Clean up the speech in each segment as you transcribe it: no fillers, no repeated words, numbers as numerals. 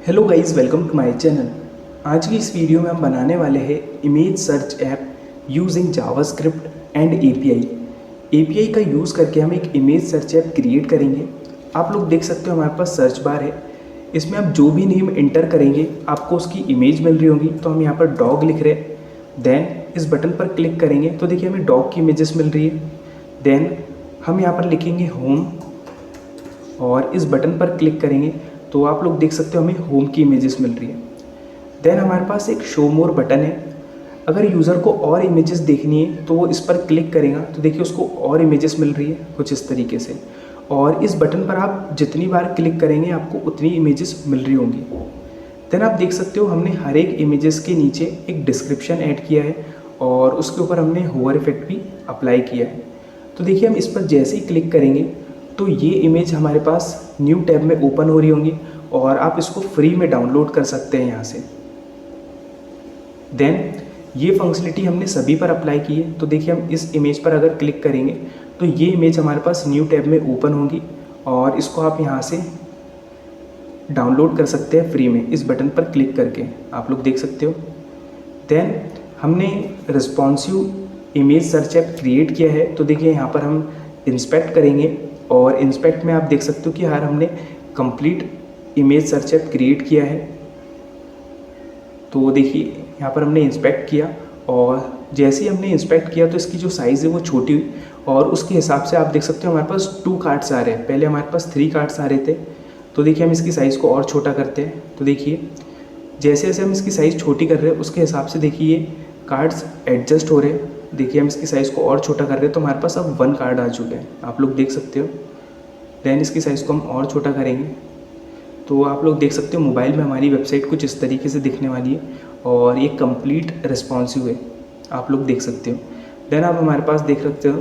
Hello guys, welcome to my channel. आज की इस वीडियो में हम बनाने वाले हैं image search app using JavaScript and API का यूज़ करके हम एक इमेज सर्च ऐप क्रिएट करेंगे। आप लोग देख सकते हो हमारे पास सर्च बार है। इसमें आप जो भी नेम इंटर करेंगे आपको उसकी इमेज मिल रही होगी। तो हम यहाँ पर डॉग लिख रहे हैं। देन इस बटन पर क्लिक करेंगे तो देखिए हमें डॉग की इमेजेस मिल रही है। देन हम यहाँ पर लिखेंगे होम और इस बटन पर क्लिक करेंगे तो आप लोग देख सकते हो हमें होम की इमेजेस मिल रही है। देन हमारे पास एक शो मोर बटन है। अगर यूज़र को और इमेजेस देखनी है तो वो इस पर क्लिक करेगा तो देखिए उसको और इमेजेस मिल रही है कुछ इस तरीके से। और इस बटन पर आप जितनी बार क्लिक करेंगे आपको उतनी इमेजेस मिल रही होंगी। देन आप देख सकते हो हमने हर एक इमेजेस के नीचे एक डिस्क्रिप्शन ऐड किया है और उसके ऊपर हमने होवर इफेक्ट भी अप्लाई किया है। तो देखिए हम इस पर जैसे ही क्लिक करेंगे तो ये इमेज हमारे पास न्यू टैब में ओपन हो रही होंगी और आप इसको फ्री में डाउनलोड कर सकते हैं यहाँ से। देन ये फंक्शनलिटी हमने सभी पर अप्लाई की है। तो देखिए हम इस इमेज पर अगर क्लिक करेंगे तो ये इमेज हमारे पास न्यू टैब में ओपन होगी और इसको आप यहाँ से डाउनलोड कर सकते हैं फ्री में इस बटन पर क्लिक करके। आप लोग देख सकते हो। देन हमने responsive image search app create किया है। तो देखिए यहाँ पर हम इंस्पेक्ट करेंगे और इंस्पेक्ट में आप देख सकते हो कि यार हमने complete image search app create किया है। तो देखिए यहाँ पर हमने इंस्पेक्ट किया और जैसे ही हमने इंस्पेक्ट किया तो इसकी जो साइज़ है वो छोटी हुई और उसके हिसाब से आप देख सकते हो हमारे पास 2 कार्ड्स आ रहे हैं। पहले हमारे पास 3 कार्ड्स आ रहे थे। तो देखिए हम इसकी साइज़ को और छोटा करते हैं। तो देखिए जैसे जैसे हम इसकी साइज़ छोटी कर रहे हैं उसके हिसाब से देखिए ये कार्ड्स एडजस्ट हो रहे हैं। देखिए हम इसकी साइज़ को और छोटा कर रहे हैं तो हमारे पास अब 1 कार्ड आ चुका है। आप लोग देख सकते हो। देन इसकी साइज़ को हम और छोटा करेंगे तो आप लोग देख सकते हो मोबाइल में हमारी वेबसाइट कुछ इस तरीके से दिखने वाली है और ये कंप्लीट रिस्पॉन्सिव है। आप लोग देख सकते हो। देन आप हमारे पास देख सकते हो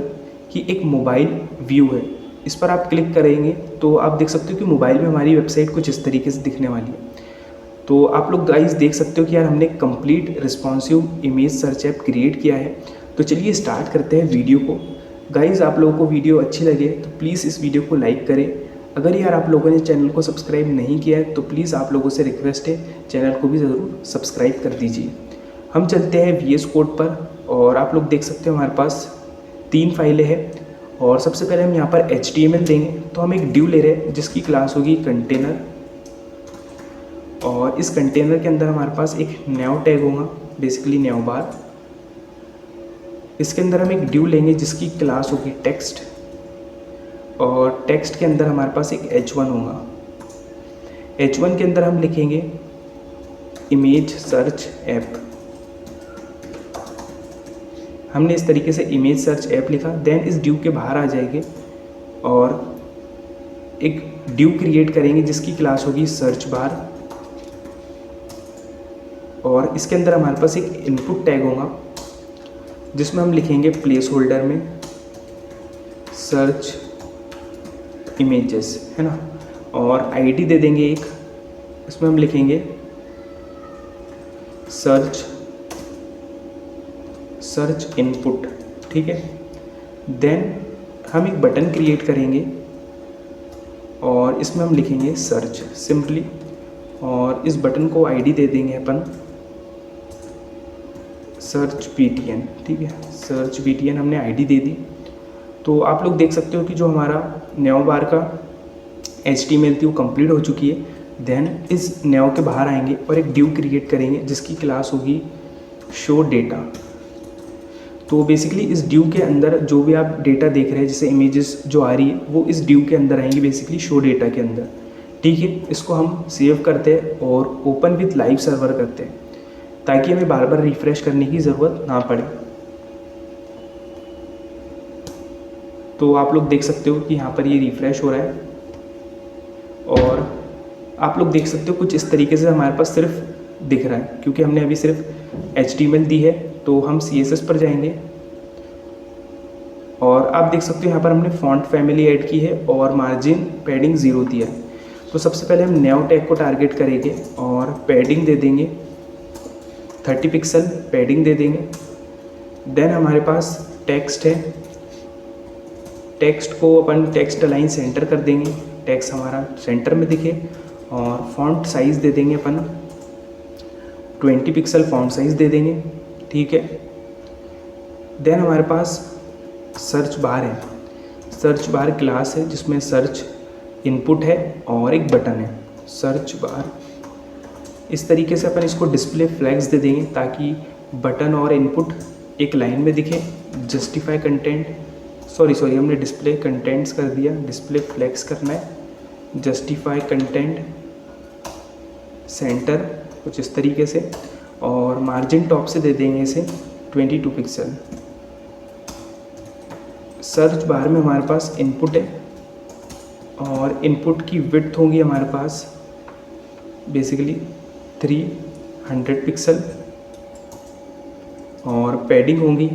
कि एक मोबाइल व्यू है। इस पर आप क्लिक करेंगे तो आप देख सकते हो कि मोबाइल में हमारी वेबसाइट कुछ इस तरीके से दिखने वाली है। तो आप लोग गाइस देख सकते हो कि यार हमने complete responsive image search app create किया है। तो चलिए स्टार्ट करते हैं वीडियो को। गाइस आप लोगों को वीडियो अच्छी लगे तो प्लीज़ इस वीडियो को लाइक करें। अगर यार आप लोगों ने चैनल को सब्सक्राइब नहीं किया है तो प्लीज़ आप लोगों से रिक्वेस्ट है चैनल को भी ज़रूर सब्सक्राइब कर दीजिए। हम चलते हैं VS कोड पर और आप लोग देख सकते हो हमारे पास 3 फाइलें हैं और सबसे पहले हम यहाँ पर HTML देंगे। तो हम एक ड्यू ले रहे हैं जिसकी क्लास होगी कंटेनर और इस कंटेनर के अंदर हमारे पास एक न्यू टैग होगा, बेसिकली न्यू बार। इसके अंदर हम एक ड्यू लेंगे जिसकी क्लास होगी टेक्स्ट और टेक्स्ट के अंदर हमारे पास एक H1 होगा। H1 के अंदर हम लिखेंगे इमेज सर्च ऐप। हमने इस तरीके से इमेज सर्च ऐप लिखा। देन इस ड्यू के बाहर आ जाएंगे और एक ड्यू क्रिएट करेंगे जिसकी क्लास होगी सर्च बार और इसके अंदर हमारे पास एक इनपुट टैग होगा जिसमें हम लिखेंगे प्लेस होल्डर में सर्च इमेजेस, है ना। और आईडी दे देंगे एक, इसमें हम लिखेंगे सर्च इनपुट, ठीक है। देन हम एक बटन क्रिएट करेंगे और इसमें हम लिखेंगे सर्च सिंपली और इस बटन को आईडी दे देंगे अपन सर्च BTN, ठीक है। सर्च BTN हमने आईडी दे दी। तो आप लोग देख सकते हो कि जो हमारा न्यू बार का HTML थी वो कंप्लीट हो चुकी है। देन इस न्यू के बाहर आएंगे और एक ड्यू क्रिएट करेंगे जिसकी क्लास होगी शो डेटा। तो बेसिकली इस ड्यू के अंदर जो भी आप डेटा देख रहे हैं जैसे इमेजेस जो आ रही है वो इस ड्यू के अंदर आएंगी, बेसिकली शो डेटा के अंदर, ठीक है। इसको हम सेव करते हैं और ओपन विथ लाइव सर्वर करते हैं ताकि हमें बार बार रिफ़्रेश करने की ज़रूरत ना पड़े। तो आप लोग देख सकते हो कि यहाँ पर ये रिफ़्रेश हो रहा है और आप लोग देख सकते हो कुछ इस तरीके से हमारे पास सिर्फ दिख रहा है क्योंकि हमने अभी सिर्फ HTML दी है। तो हम CSS पर जाएंगे और आप देख सकते हो यहाँ पर हमने फॉन्ट फैमिली ऐड की है और मार्जिन पैडिंग 0 दिया है। तो सबसे पहले हम न्यू टैग को टारगेट करेंगे और पैडिंग दे देंगे 30 पिक्सल पैडिंग दे देंगे। देन हमारे पास टेक्स्ट है, टेक्स्ट को अपन टेक्स्ट अलाइन सेंटर कर देंगे, टेक्स्ट हमारा सेंटर में दिखे और फॉन्ट साइज़ दे देंगे अपन 20 पिक्सल फॉन्ट साइज़ दे देंगे, ठीक है। देन हमारे पास सर्च बार है, सर्च बार क्लास है जिसमें सर्च इनपुट है और एक बटन है सर्च बार। इस तरीके से अपन इसको डिस्प्ले फ्लैग्स दे देंगे ताकि बटन और इनपुट एक लाइन में दिखे। जस्टिफाई कंटेंट, सॉरी हमने डिस्प्ले कंटेंट्स कर दिया, डिस्प्ले फ्लैग्स करना है। जस्टिफाई कंटेंट सेंटर कुछ इस तरीके से, और मार्जिन टॉप से दे देंगे इसे 22 पिक्सल। सर्च बार में हमारे पास इनपुट है और इनपुट की विड्थ होगी हमारे पास बेसिकली 300 पिक्सल और पैडिंग होगी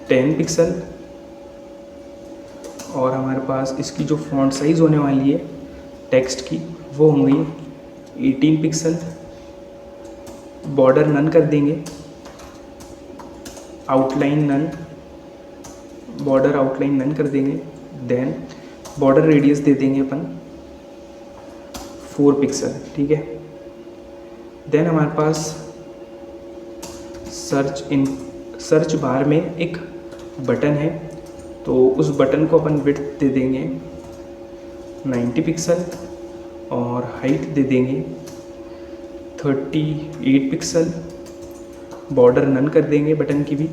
10 पिक्सल, और हमारे पास इसकी जो फॉन्ट साइज़ होने वाली है टेक्स्ट की वो होंगी 18 पिक्सल। बॉर्डर नन कर देंगे, outline none, border outline none कर देंगे। देन बॉर्डर रेडियस दे देंगे अपन 4 पिक्सल, ठीक है। देन हमारे पास सर्च बार में एक बटन है, तो उस बटन को अपन विड्थ दे देंगे 90 पिक्सल और हाइट दे देंगे 38 पिक्सल। बॉर्डर नन कर देंगे बटन की भी,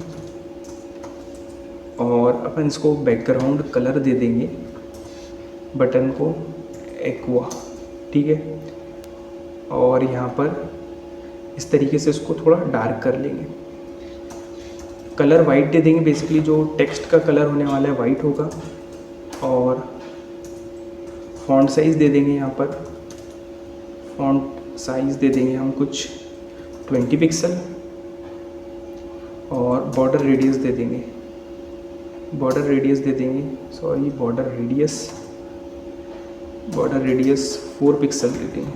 और अपन इसको बैकग्राउंड कलर दे देंगे बटन को एक्वा, ठीक है। और यहाँ पर इस तरीके से इसको थोड़ा डार्क कर लेंगे। कलर वाइट दे देंगे, बेसिकली जो टेक्स्ट का कलर होने वाला है वाइट होगा। और फॉन्ट साइज़ दे देंगे, यहाँ पर फॉन्ट साइज़ दे देंगे हम कुछ 20 पिक्सल और बॉर्डर रेडियस दे देंगे, बॉर्डर रेडियस 4 पिक्सल दे देंगे।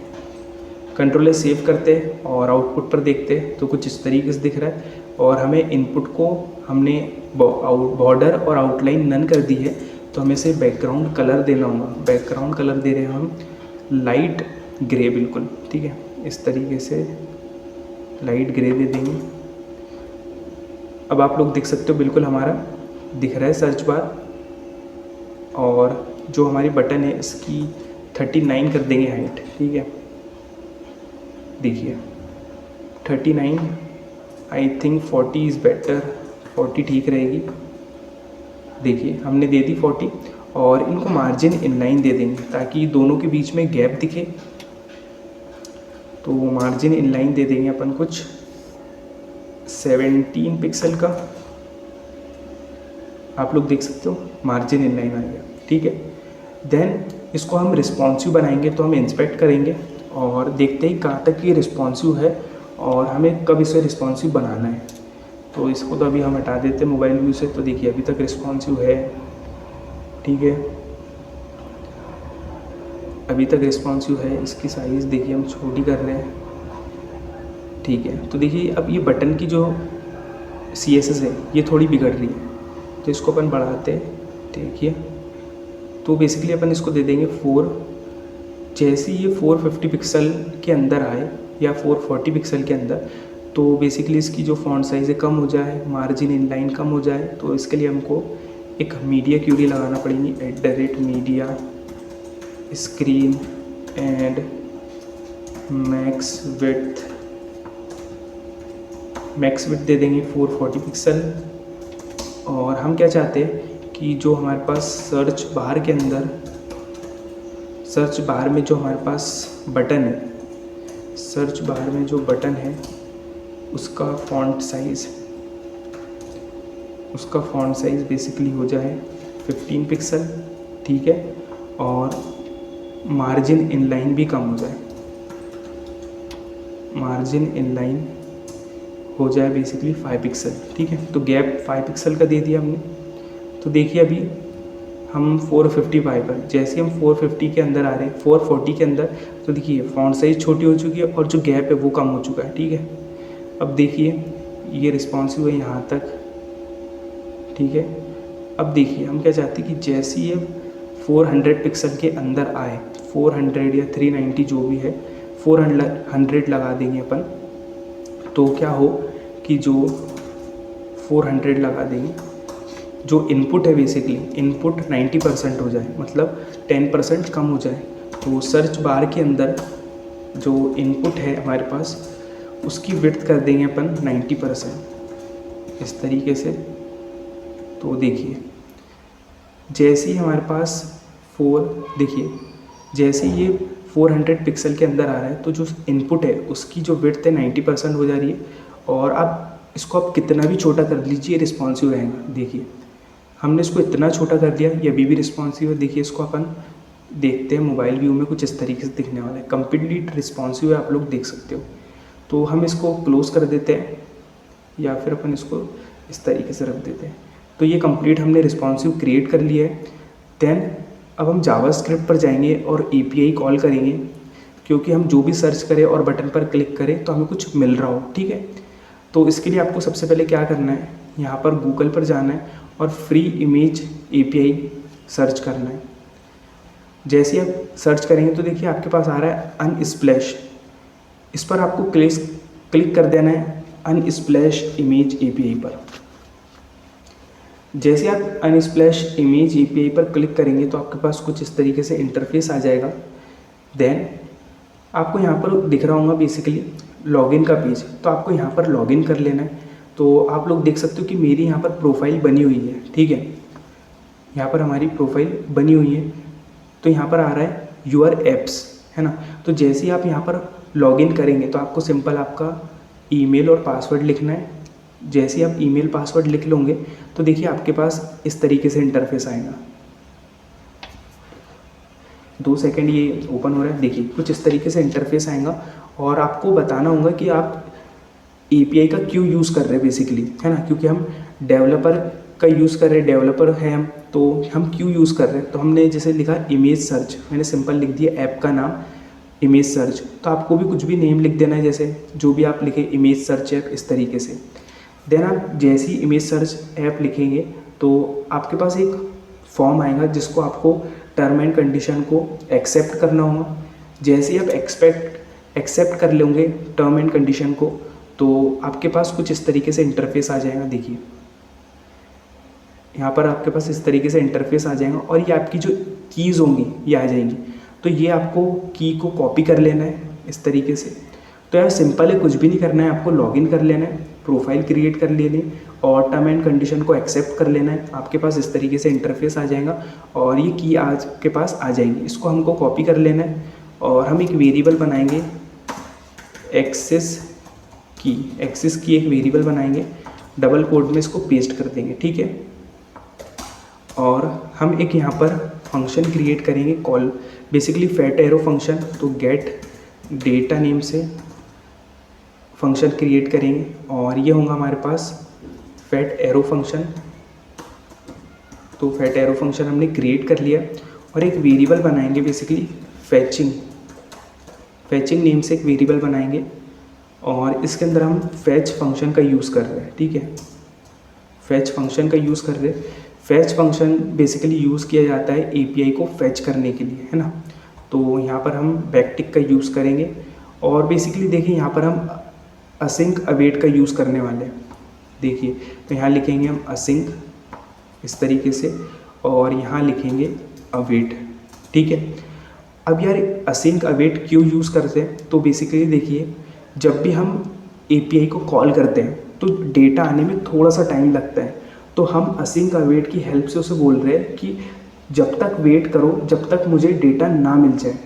कंट्रोल से सेव करते हैं और आउटपुट पर देखते हैं तो कुछ इस तरीके से दिख रहा है। और हमें इनपुट को हमने बॉर्डर और आउटलाइन नन कर दी है, तो हमें से बैकग्राउंड कलर देना होगा। बैकग्राउंड कलर दे रहे हैं हम लाइट ग्रे, बिल्कुल ठीक है। इस तरीके से लाइट ग्रे दे देंगे। अब आप लोग देख सकते हो बिल्कुल हमारा दिख रहा है सर्च बार। और जो हमारी बटन है इसकी 39 कर देंगे हाइट, ठीक है। देखिए 39, आई थिंक 40 इज़ बेटर, 40 ठीक रहेगी। देखिए हमने दे दी 40, और इनको मार्जिन इनलाइन दे देंगे ताकि दोनों के बीच में गैप दिखे। तो मार्जिन इनलाइन दे देंगे अपन कुछ 17 पिक्सल का, आप लोग देख सकते हो मार्जिन इनलाइन आ गया, ठीक है। देन इसको हम रिस्पॉन्सिव बनाएंगे, तो हम इंस्पेक्ट करेंगे और देखते ही कहाँ तक ये रिस्पॉन्सिव है और हमें कब इसे रिस्पॉन्सिव बनाना है। तो इसको तो अभी हम हटा देते हैं मोबाइल व्यू से। तो देखिए अभी तक रिस्पॉन्सिव है, ठीक है, अभी तक रिस्पॉन्सिव है। इसकी साइज़ देखिए हम छोटी कर रहे हैं, ठीक है। तो देखिए अब ये बटन की जो CSS है ये थोड़ी बिगड़ रही है, तो इसको अपन बढ़ाते हैं, देखिए। तो बेसिकली अपन इसको दे देंगे 4। जैसे ये 450 पिक्सल के अंदर आए या 440 पिक्सल के अंदर, तो बेसिकली इसकी जो फॉन्ट साइज़ है कम हो जाए, मार्जिन इनलाइन कम हो जाए, तो इसके लिए हमको एक मीडिया क्यूरी लगाना पड़ेगी, @media screen and max width दे देंगे 440 पिक्सल। और हम क्या चाहते हैं कि जो हमारे पास सर्च बार के अंदर, सर्च बार में जो हमारे पास बटन है, सर्च बार में जो बटन है उसका फॉन्ट साइज़ बेसिकली हो जाए 15 पिक्सल, ठीक है। और मार्जिन इनलाइन भी कम हो जाए, मार्जिन इनलाइन हो जाए बेसिकली 5 पिक्सल, ठीक है। तो गैप 5 पिक्सल का दे दिया हमने। तो देखिए अभी हम 455 पर, जैसे हम 450 के अंदर आ रहे हैं, 440 के अंदर, तो देखिए फॉन्ट साइज़ छोटी हो चुकी है और जो गैप है वो कम हो चुका है, ठीक है। अब देखिए ये रिस्पॉन्सिव है यहाँ तक, ठीक है। अब देखिए हम क्या चाहते हैं कि जैसे ये 400 पिक्सल के अंदर आए, 400 या 390 जो भी है 400 लगा देंगे अपन। तो क्या हो कि जो 400 लगा देंगे, जो इनपुट है बेसिकली इनपुट 90% हो जाए, मतलब 10% कम हो जाए। तो सर्च बार के अंदर जो इनपुट है हमारे पास उसकी विड्थ कर देंगे अपन 90% इस तरीके से। तो देखिए जैसे ही हमारे पास देखिए जैसे ही ये 400 पिक्सल के अंदर आ रहा है तो जो इनपुट है उसकी जो विड्थ है 90% हो जा रही है। और आप इसको आप कितना भी छोटा कर लीजिए रिस्पॉन्सिव रहेगा। देखिए हमने इसको इतना छोटा कर दिया, ये अभी भी रिस्पॉन्सिव है। देखिए इसको अपन देखते हैं मोबाइल व्यू में कुछ इस तरीके से दिखने वाला है, कंप्लीट रिस्पॉन्सिव है, आप लोग देख सकते हो। तो हम इसको क्लोज कर देते हैं या फिर अपन इसको इस तरीके से रख देते हैं। तो ये कंप्लीट हमने रिस्पॉन्सिव क्रिएट कर लिया है। देन अब हम जावास्क्रिप्ट पर जाएंगे और एपीआई कॉल करेंगे, क्योंकि हम जो भी सर्च करें और बटन पर क्लिक करें तो हमें कुछ मिल रहा हो, ठीक है। तो इसके लिए आपको सबसे पहले क्या करना है, यहाँ पर गूगल पर जाना है और फ्री इमेज एपीआई सर्च करना है। जैसे आप सर्च करेंगे तो देखिए आपके पास आ रहा है अनस्प्लैश, इस पर आपको क्लिक कर देना है अनस्प्लैश इमेज एपीआई पर। जैसे आप अनस्प्लैश इमेज एपीआई पर क्लिक करेंगे तो आपके पास कुछ इस तरीके से इंटरफेस आ जाएगा। देन आपको यहाँ पर दिख रहा होगा बेसिकली लॉगिन का पेज, तो आपको यहाँ पर लॉगिन कर लेना है। तो आप लोग देख सकते हो कि मेरी यहाँ पर प्रोफाइल बनी हुई है, ठीक है। यहाँ पर हमारी प्रोफाइल बनी हुई है। तो यहाँ पर आ रहा है यूर एप्स, है ना। तो जैसे ही आप यहाँ पर लॉगिन करेंगे तो आपको सिंपल आपका ईमेल और पासवर्ड लिखना है। जैसे ही आप ईमेल पासवर्ड लिख लोगे तो देखिए आपके पास इस तरीके से इंटरफेस आएगा। 2 सेकंड ये ओपन हो रहा है। देखिए कुछ इस तरीके से इंटरफेस आएगा और आपको बताना होगा कि आप एपीआई का क्यों यूज़ कर रहे हैं बेसिकली, है ना। क्योंकि हम डेवलपर का यूज़ कर रहे हैं, डेवलपर हैं हम, तो हम क्यों यूज़ कर रहे हैं। तो हमने जैसे लिखा इमेज सर्च, मैंने सिंपल लिख दिया ऐप का नाम इमेज सर्च। तो आपको भी कुछ भी नेम लिख देना है, जैसे जो भी आप लिखे इमेज सर्च ऐप इस तरीके से। देन आप जैसे ही इमेज सर्च ऐप लिखेंगे तो आपके पास एक फॉर्म आएगा जिसको आपको टर्म एंड कंडीशन को एक्सेप्ट करना होगा। जैसे ही आप एक्सेप्ट कर लेंगे टर्म एंड कंडीशन को तो आपके पास कुछ इस तरीके से इंटरफेस आ जाएगा। देखिए यहाँ पर आपके पास इस तरीके से इंटरफेस आ जाएगा और ये आपकी जो कीज़ होंगी ये आ जाएंगी। तो ये आपको की को कॉपी कर लेना है इस तरीके से। तो यार सिंपल है, कुछ भी नहीं करना है, आपको लॉगिन कर लेना है, प्रोफाइल क्रिएट कर लेनी और टर्म एंड कंडीशन को एक्सेप्ट कर लेना है। आपके पास इस तरीके से इंटरफेस आ जाएगा और ये की आपके पास आ जाएगी। इसको हमको कॉपी कर लेना है और हम एक वेरिएबल बनाएंगे एक्सेस की एक वेरिएबल बनाएंगे, डबल कोड में इसको पेस्ट कर देंगे, ठीक है। और हम एक यहाँ पर फंक्शन क्रिएट करेंगे call, basically fat arrow function. तो गेट डेटा नेम से फंक्शन क्रिएट करेंगे और ये होगा हमारे पास फैट एरो फंक्शन। तो फैट एरो फंक्शन हमने क्रिएट कर लिया और एक वेरिएबल बनाएंगे बेसिकली फैचिंग नेम से एक वेरिएबल बनाएंगे और इसके अंदर हम फैच फंक्शन का यूज़ कर रहे हैं, ठीक है। फैच फंक्शन का यूज़ कर रहे हैं। फैच फंक्शन बेसिकली यूज़ किया जाता है एपीआई को फैच करने के लिए, है ना। तो यहाँ पर हम बैकटिक का यूज़ करेंगे और बेसिकली देखिए यहाँ पर हम असिंक अवेट का यूज़ करने वाले हैं। देखिए तो यहाँ लिखेंगे हम असिंक इस तरीके से और यहाँ लिखेंगे अवेट, ठीक है। अब यार असिंक अवेट क्यों यूज़ करते हैं, तो बेसिकली देखिए जब भी हम एपीआई को कॉल करते हैं तो डेटा आने में थोड़ा सा टाइम लगता है। तो हम असिंक अवेट की हेल्प से उसे बोल रहे हैं कि जब तक वेट करो जब तक मुझे डेटा ना मिल जाए,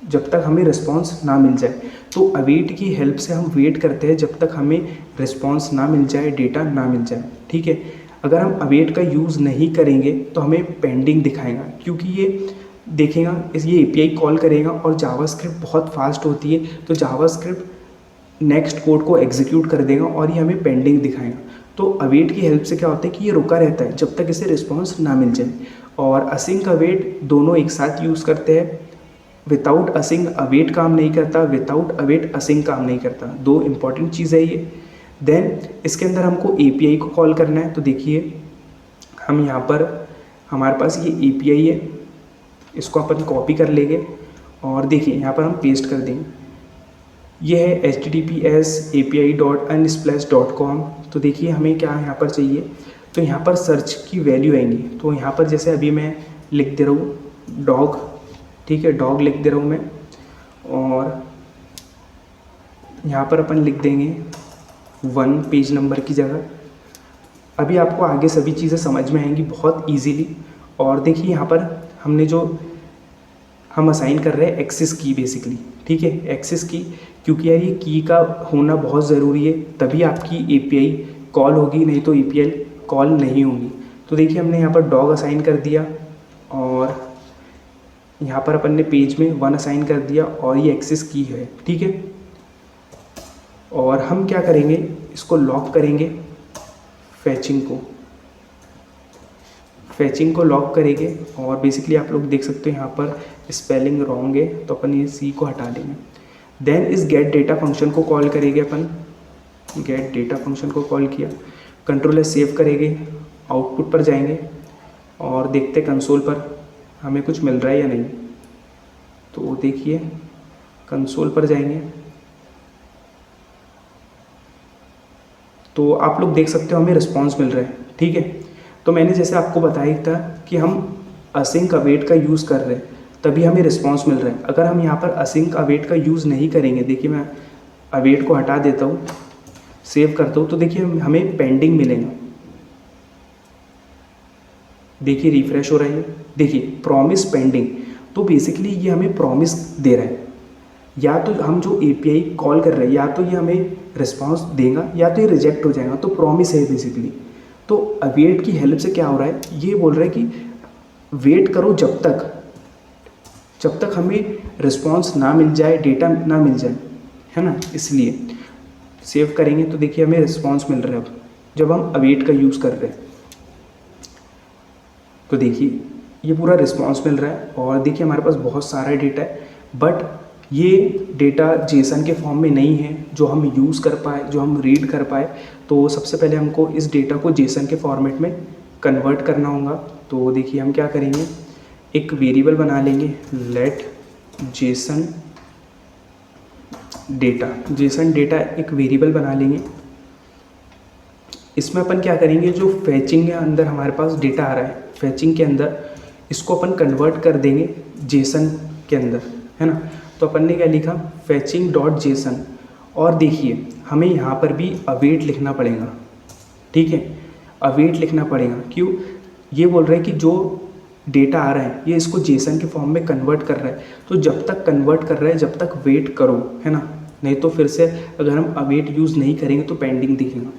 जब तक हमें रिस्पांस ना मिल जाए। तो अवेट की हेल्प से हम वेट करते हैं जब तक हमें रिस्पांस ना मिल जाए, डेटा ना मिल जाए, ठीक है। अगर हम अवेट का यूज़ नहीं करेंगे तो हमें पेंडिंग दिखाएगा, क्योंकि ये देखेगा ये एपीआई कॉल करेगा और जावास्क्रिप्ट बहुत फास्ट होती है। तो जावास्क्रिप्ट नेक्स्ट कोड को एग्जीक्यूट कर देगा और ये हमें पेंडिंग दिखाएगा। तो अवेट की हेल्प से क्या होता है कि ये रुका रहता है जब तक इसे रिस्पांस ना मिल जाए। और असिंक अवेट दोनों एक साथ यूज़ करते हैं। विदाउट असिंक अवेट काम नहीं करता, विदाउट अवेट असिंक काम नहीं करता। 2 इंपॉर्टेंट चीज़ है ये। देन इसके अंदर हमको एपीआई को कॉल करना है। तो देखिए हम यहाँ पर हमारे पास ये एपीआई है, इसको अपन कॉपी कर लेंगे और देखिए यहाँ पर हम पेस्ट कर देंगे। ये है https://api.unsplash.com। तो देखिए हमें क्या यहाँ पर चाहिए, तो यहाँ पर सर्च की वैल्यू आएंगी। तो यहाँ पर जैसे अभी मैं लिख दे रहा हूँ डॉग, ठीक है, डॉग लिख दे रहा हूँ मैं, और यहाँ पर अपन लिख देंगे 1 पेज नंबर की जगह। अभी आपको आगे सभी चीज़ें समझ में आएंगी बहुत इजीली। और देखिए यहाँ पर हमने जो हम असाइन कर रहे हैं एक्सेस की बेसिकली, ठीक है, एक्सेस की, क्योंकि यार ये की का होना बहुत ज़रूरी है, तभी आपकी एपीआई कॉल होगी, नहीं तो एपीआई कॉल नहीं होगी। तो देखिए हमने यहाँ पर डॉग असाइन कर दिया, और यहाँ पर अपन ने पेज में 1 असाइन कर दिया, और ये एक्सेस की है, ठीक है। और हम क्या करेंगे, इसको लॉक करेंगे, फैचिंग को लॉक करेंगे। और बेसिकली आप लोग देख सकते हो यहाँ पर स्पेलिंग रॉन्ग है, तो अपन ये सी को हटा देंगे। देन इस गेट डेटा फंक्शन को कॉल करेंगे अपन, गेट डेटा फंक्शन को कॉल किया, कंट्रोल सेव करेंगे, आउटपुट पर जाएंगे और देखते कंसोल पर हमें कुछ मिल रहा है या नहीं। तो देखिए कंसोल पर जाएंगे तो आप लोग देख सकते हो हमें रिस्पांस मिल रहा है, ठीक है। तो मैंने जैसे आपको बताया था कि हम असिंक अवेट का यूज़ कर रहे हैं तभी हमें रिस्पांस मिल रहा है। अगर हम यहाँ पर असिंक अवेट का यूज़ नहीं करेंगे, देखिए मैं अवेट को हटा देता हूँ, सेव करता हूँ, तो देखिए हमें पेंडिंग मिलेगा। देखिए रिफ्रेश हो रहा है, देखिए प्रॉमिस पेंडिंग। तो बेसिकली ये हमें प्रॉमिस दे रहा है, या तो हम जो एपीआई कॉल कर रहे हैं या तो ये हमें रिस्पांस देगा या तो ये रिजेक्ट हो जाएगा। तो प्रॉमिस है बेसिकली। तो अवेट की हेल्प से क्या हो रहा है, ये बोल रहा है कि वेट करो जब तक हमें रिस्पांस ना मिल जाए, डेटा ना मिल जाए, है ना। इसलिए सेव करेंगे तो देखिए हमें रिस्पांस मिल रहा है अब जब हम अवेट का यूज़ कर रहे हैं। तो देखिए ये पूरा रिस्पांस मिल रहा है, और देखिए हमारे पास बहुत सारा डेटा है, बट ये डेटा जेसन के फॉर्म में नहीं है जो हम यूज़ कर पाए, जो हम रीड कर पाए। तो सबसे पहले हमको इस डेटा को जेसन के फॉर्मेट में कन्वर्ट करना होगा। तो देखिए हम क्या करेंगे, एक वेरिएबल बना लेंगे, लेट जेसन डेटा एक वेरिएबल बना लेंगे। इसमें अपन क्या करेंगे, जो फैचिंग के अंदर हमारे पास डेटा आ रहा है, फैचिंग के अंदर इसको अपन कन्वर्ट कर देंगे जेसन के अंदर, है ना। तो अपन ने क्या लिखा, फैचिंग डॉट जेसन। और देखिए हमें यहाँ पर भी अवेट लिखना पड़ेगा, ठीक है, अवेट लिखना पड़ेगा। क्यों, ये बोल रहा है कि जो डेटा आ रहा है ये इसको जेसन के फॉर्म में कन्वर्ट कर रहा है। तो जब तक कन्वर्ट कर रहा है जब तक वेट करो, है ना, नहीं तो फिर से अगर हम अवेट यूज़ नहीं करेंगे तो पेंडिंग दिखेगा।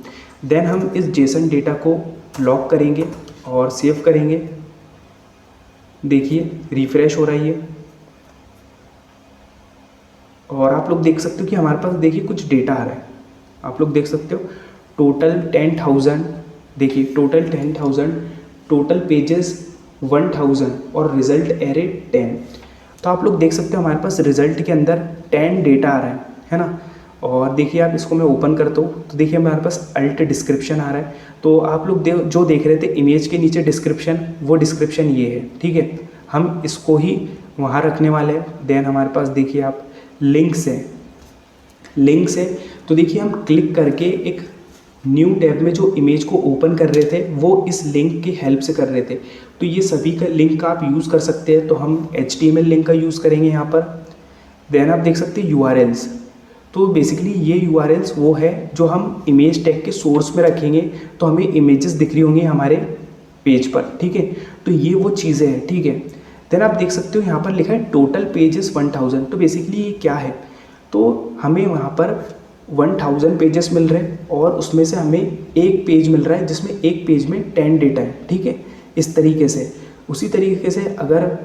देन हम इस जेसन डेटा को लॉक करेंगे और सेव करेंगे। देखिए रिफ्रेश हो रही है, और आप लोग देख सकते हो कि हमारे पास देखिए कुछ डेटा आ रहा है। आप लोग देख सकते हो टोटल 10,000, देखिए टोटल 10,000, टोटल पेजेस 1,000 और रिजल्ट एरे 10। तो आप लोग देख सकते हो हमारे पास रिजल्ट के अंदर 10 डेटा आ रहा है ना। और देखिए आप इसको मैं ओपन करता हूँ तो देखिए हमारे पास अल्ट डिस्क्रिप्शन आ रहा है। तो आप लोग जो देख रहे थे इमेज के नीचे डिस्क्रिप्शन, वो डिस्क्रिप्शन ये है, ठीक है। हम इसको ही वहाँ रखने वाले हैं। देन हमारे पास देखिए आप लिंक्स है। तो देखिए हम क्लिक करके एक न्यू टैब में जो इमेज को ओपन कर रहे थे वो इस लिंक की हेल्प से कर रहे थे। तो ये सभी का लिंक का आप यूज़ कर सकते हैं। तो हम HTML लिंक का यूज़ करेंगे यहाँ पर। देन आप देख सकते हैं URLs। तो बेसिकली ये URLs वो है जो हम इमेज टैग के सोर्स में रखेंगे तो हमें इमेजेस दिख रही होंगी हमारे पेज पर, ठीक है। तो ये वो चीज़ें हैं, ठीक है। देन आप देख सकते हो यहाँ पर लिखा है टोटल पेजेस 1,000। तो बेसिकली ये क्या है, तो हमें वहाँ पर 1,000 पेजेस मिल रहे हैं और उसमें से हमें एक पेज मिल रहा है जिसमें एक पेज में 10 डेटा है, ठीक है। इस तरीके से, उसी तरीके से अगर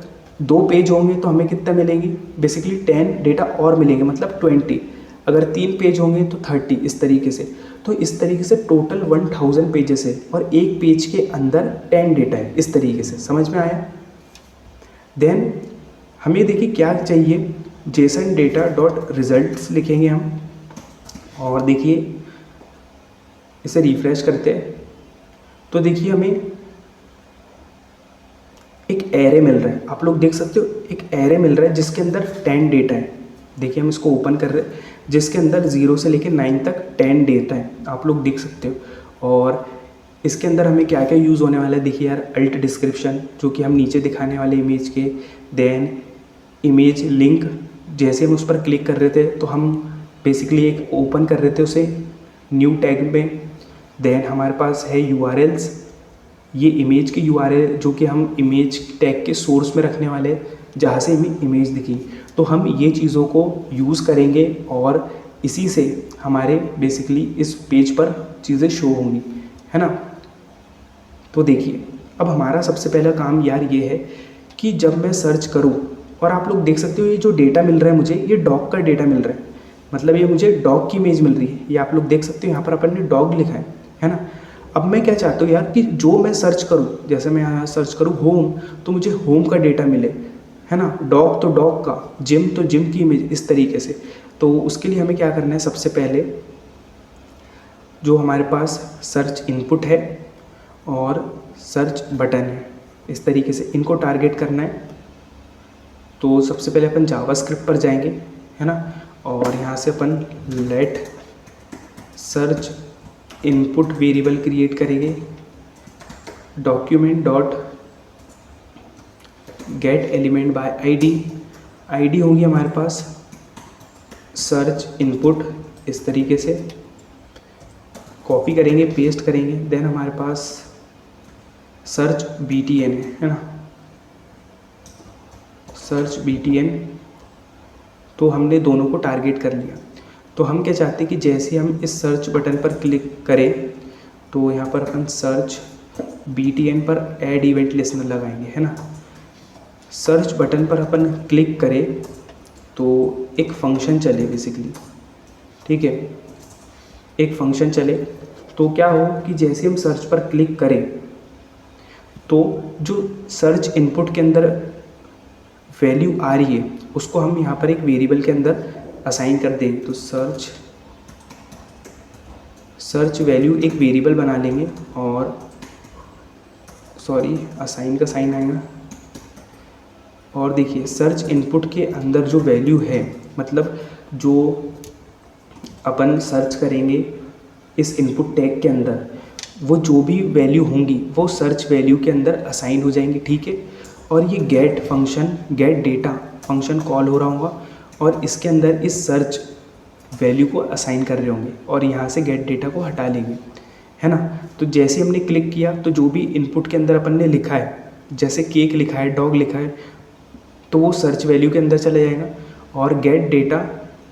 2 पेज होंगे तो हमें कितना मिलेंगे, बेसिकली 10 डेटा और मिलेंगे, मतलब 20। अगर 3 पेज होंगे तो 30, इस तरीके से। तो इस तरीके से टोटल 1,000 पेजेस है और एक पेज के अंदर 10 डेटा है, इस तरीके से। समझ में आया। देन हमें देखिए क्या चाहिए, जेसन डेटा डॉट रिजल्ट्स लिखेंगे हम। और देखिए इसे रिफ्रेश करते हैं तो देखिए हमें एक एक एरे मिल रहा है, आप लोग देख सकते हो एक एरे मिल रहा है जिसके अंदर 10 डेटा है। देखिए हम इसको ओपन कर रहे हैं, जिसके अंदर 0 से लेकर 9 तक 10 डेटा है, आप लोग देख सकते हो। और इसके अंदर हमें क्या क्या यूज़ होने वाला है, देखिए यार, अल्ट डिस्क्रिप्शन जो कि हम नीचे दिखाने वाले इमेज के, देन इमेज लिंक, जैसे हम उस पर क्लिक कर रहे थे तो हम बेसिकली एक ओपन कर रहे थे उसे न्यू टैग में। देन हमारे पास है यूआरएल्स, ये इमेज के यूआरएल जो कि हम इमेज टैग के सोर्स में रखने वाले हैं, जहाँ से हमें इमेज दिखी। तो हम ये चीज़ों को यूज़ करेंगे और इसी से हमारे बेसिकली इस पेज पर चीज़ें शो होंगी, है ना। तो देखिए अब हमारा सबसे पहला काम यार ये है कि जब मैं सर्च करूँ, और आप लोग देख सकते हो ये जो डेटा मिल रहा है मुझे, ये डॉग का डेटा मिल रहा है, मतलब ये मुझे डॉग की इमेज मिल रही है। ये आप लोग देख सकते हो यहाँ पर अपन ने डॉग लिखा है ना। अब मैं क्या चाहता हूँ यार कि जो मैं सर्च करूँ, जैसे मैं यहाँ सर्च करूँ होम, तो मुझे होम का डेटा मिले, है ना। डॉग तो डॉग का, जिम तो जिम की इमेज, इस तरीके से। तो उसके लिए हमें क्या करना है, सबसे पहले जो हमारे पास सर्च इनपुट है और सर्च बटन है, इस तरीके से इनको टारगेट करना है। तो सबसे पहले अपन जावास्क्रिप्ट पर जाएंगे, है ना, और यहाँ से अपन let search input variable create करेंगे, document dot get element by ID होगी हमारे पास सर्च इनपुट, इस तरीके से कॉपी करेंगे, पेस्ट करेंगे। देन हमारे पास सर्च btn है ना, सर्च btn। तो हमने दोनों को टारगेट कर लिया। तो हम क्या चाहते हैं कि जैसे हम इस सर्च बटन पर क्लिक करें तो यहाँ पर अपन सर्च btn पर ऐड इवेंट लिस्नर लगाएंगे, है ना। सर्च बटन पर अपन क्लिक करें तो एक फंक्शन चले बेसिकली, ठीक है, एक फंक्शन चले। तो क्या हो कि जैसे हम सर्च पर क्लिक करें तो जो सर्च इनपुट के अंदर वैल्यू आ रही है उसको हम यहाँ पर एक वेरिएबल के अंदर असाइन कर देंगे। तो सर्च वैल्यू एक वेरिएबल बना लेंगे, और सॉरी असाइन का साइन आएगा। और देखिए सर्च इनपुट के अंदर जो वैल्यू है, मतलब जो अपन सर्च करेंगे इस इनपुट टैग के अंदर, वो जो भी वैल्यू होंगी वो सर्च वैल्यू के अंदर असाइन हो जाएंगी, ठीक है। और ये get function, get data function call हो रहा होगा और इसके अंदर इस सर्च वैल्यू को असाइन कर रहे होंगे और यहाँ से गेट डेटा को हटा लेंगे, है ना। तो जैसे हमने क्लिक किया तो जो भी इनपुट के अंदर अपन ने लिखा है, जैसे केक लिखा है, डॉग लिखा है, तो वो सर्च वैल्यू के अंदर चला जाएगा और गेट डेटा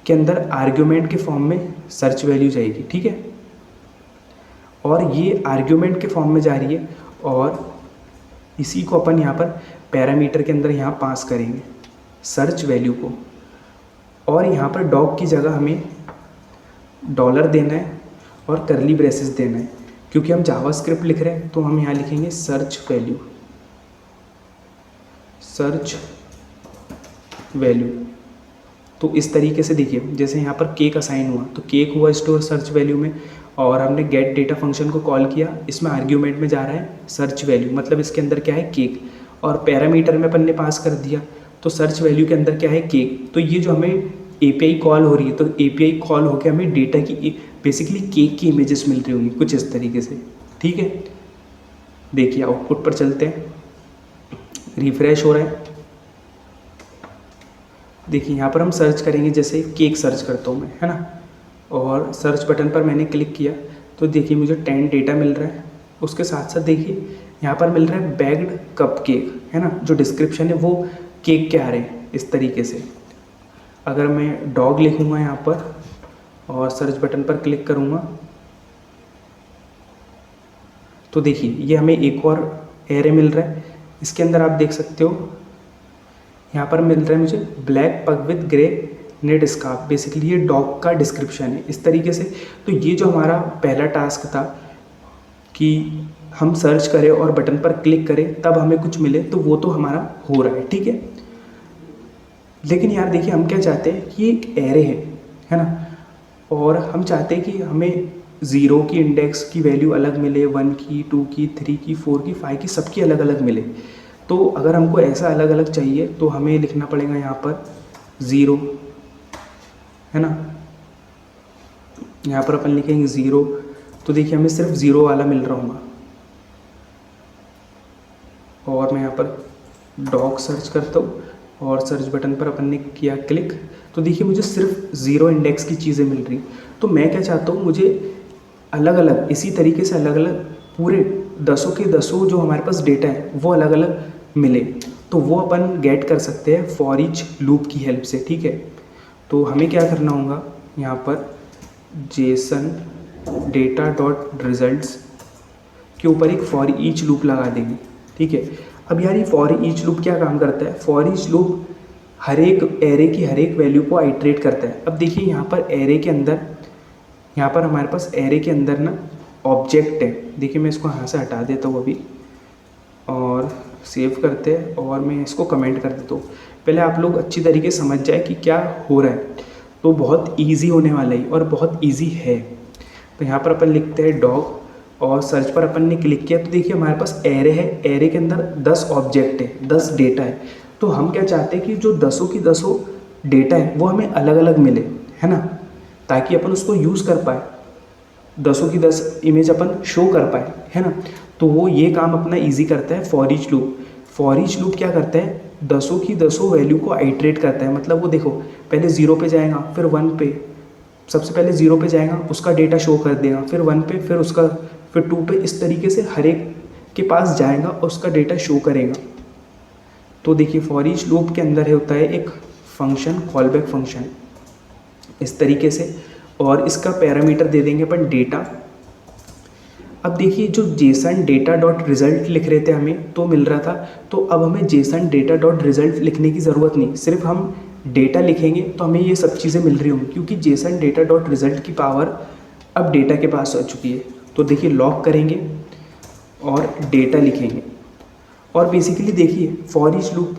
के अंदर आर्ग्यूमेंट के फॉर्म में सर्च वैल्यू जाएगी, ठीक है। और ये आर्ग्यूमेंट के फॉर्म में जा रही है और इसी को अपन यहाँ पर पैरामीटर के अंदर यहाँ पास करेंगे सर्च वैल्यू को। और यहाँ पर डॉग की जगह हमें डॉलर देना है और करली ब्रेसेस देना है, क्योंकि हम जावास्क्रिप्ट लिख रहे हैं। तो हम यहाँ लिखेंगे सर्च वैल्यू। तो इस तरीके से देखिए, जैसे यहाँ पर केक असाइन हुआ तो केक हुआ स्टोर सर्च वैल्यू में, और हमने गेट डेटा फंक्शन को कॉल किया, इसमें आर्ग्यूमेंट में जा रहा है सर्च वैल्यू, मतलब इसके अंदर क्या है केक, और पैरामीटर में अपन ने पास कर दिया तो सर्च वैल्यू के अंदर क्या है केक। तो ये जो हमें एपीआई कॉल हो रही है, तो एपीआई कॉल होकर हमें डेटा की बेसिकली केक की इमेजेस मिल रही होंगी कुछ इस तरीके से, ठीक है। देखिए आउटपुट पर चलते हैं, रिफ्रेश हो रहा है। देखिए यहाँ पर हम सर्च करेंगे, जैसे केक सर्च करता हूँ मैं, है ना, और सर्च बटन पर मैंने क्लिक किया तो देखिए मुझे 10 डेटा मिल रहा है। उसके साथ साथ देखिए यहाँ पर मिल रहा है बैग्ड कप केक, है ना, जो डिस्क्रिप्शन है वो केक के आ रहे हैं इस तरीके से। अगर मैं डॉग लिखूँगा यहाँ पर और सर्च बटन पर क्लिक करूँगा तो देखिए ये हमें एक और एरे मिल रहा है। इसके अंदर आप देख सकते हो यहाँ पर मिल रहा है मुझे ब्लैक पग with grey net scarf, basically ये डॉग का डिस्क्रिप्शन है इस तरीके से। तो ये जो हमारा पहला टास्क था कि हम सर्च करें और बटन पर क्लिक करें तब हमें कुछ मिले, तो वो तो हमारा हो रहा है, ठीक है। लेकिन यार देखिए हम क्या चाहते हैं कि एक एरे है ना, और हम चाहते हैं कि हमें 0 की इंडेक्स की वैल्यू अलग मिले, 1 की, 2 की, 3 की, 4 की, 5 की, सबकी अलग अलग मिले। तो अगर हमको ऐसा अलग अलग चाहिए तो हमें लिखना पड़ेगा यहाँ पर 0, है ना। यहाँ पर अपन लिखेंगे 0, तो देखिए हमें सिर्फ 0 वाला मिल रहा होगा। और मैं यहाँ पर डॉग सर्च करता हूँ और सर्च बटन पर अपन ने किया क्लिक, तो देखिए मुझे सिर्फ 0 इंडेक्स की चीज़ें मिल रही। तो मैं क्या चाहता हूँ, मुझे अलग अलग इसी तरीके से अलग अलग पूरे 10 के 10 जो हमारे पास डेटा है वो अलग अलग मिले। तो वो अपन गेट कर सकते हैं फॉर ईच लूप की हेल्प से, ठीक है। तो हमें क्या करना होगा, यहाँ पर जेसन डेटा डॉट रिजल्ट्स के ऊपर एक फॉर ईच लूप लगा देंगे, ठीक है। अब यार ये फॉर ईच लूप क्या काम करता है, फॉर ईच लूप हर एक एरे की हर एक वैल्यू को आइट्रेट करता है। अब देखिए यहाँ पर एरे के अंदर, यहाँ पर हमारे पास एरे के अंदर ना ऑब्जेक्ट है। देखिए मैं इसको यहाँ से हटा देता हूँ अभी और सेव करते हैं और मैं इसको कमेंट कर देता हूँ। पहले आप लोग अच्छी तरीके से समझ जाए कि क्या हो रहा है, तो बहुत ईजी होने वाला है और बहुत ईजी है। तो यहाँ पर अपन लिखते हैं डॉग और सर्च पर अपन ने क्लिक किया, तो देखिए हमारे पास एरे है, एरे के अंदर 10 ऑब्जेक्ट है, 10 डेटा है। तो हम क्या चाहते हैं कि जो 10 की 10 डेटा है वो हमें अलग अलग मिले, है ना, ताकि अपन उसको यूज़ कर पाए, 10 की 10 इमेज अपन शो कर पाए, है ना। तो वो ये काम अपना ईजी करता है for each loop. For each loop क्या करता है, 10 की 10 वैल्यू को आइट्रेट करता है। मतलब वो देखो पहले 0 पे जाएगा, फिर 1 पे, सबसे पहले 0 पे जाएगा, उसका डेटा शो कर देगा, फिर 1 पे, फिर उसका, फिर 2 पे, इस तरीके से हर एक के पास जाएगा और उसका डेटा शो करेगा। तो देखिए फॉर ईच लूप के अंदर होता है एक फंक्शन, कॉल बैक फंक्शन, इस तरीके से, और इसका पैरामीटर दे देंगे अपन डेटा। अब देखिए जो जेसन डेटा डॉट रिजल्ट लिख रहे थे हमें तो मिल रहा था, तो अब हमें जेसन डेटा डॉट रिजल्ट लिखने की ज़रूरत नहीं, सिर्फ हम डेटा लिखेंगे तो हमें ये सब चीज़ें मिल रही होंगी, क्योंकि जेसन डेटा डॉट रिजल्ट की पावर अब डेटा के पास आ चुकी है। तो देखिए लॉक करेंगे और डेटा लिखेंगे, और बेसिकली देखिए फॉर ईच लूप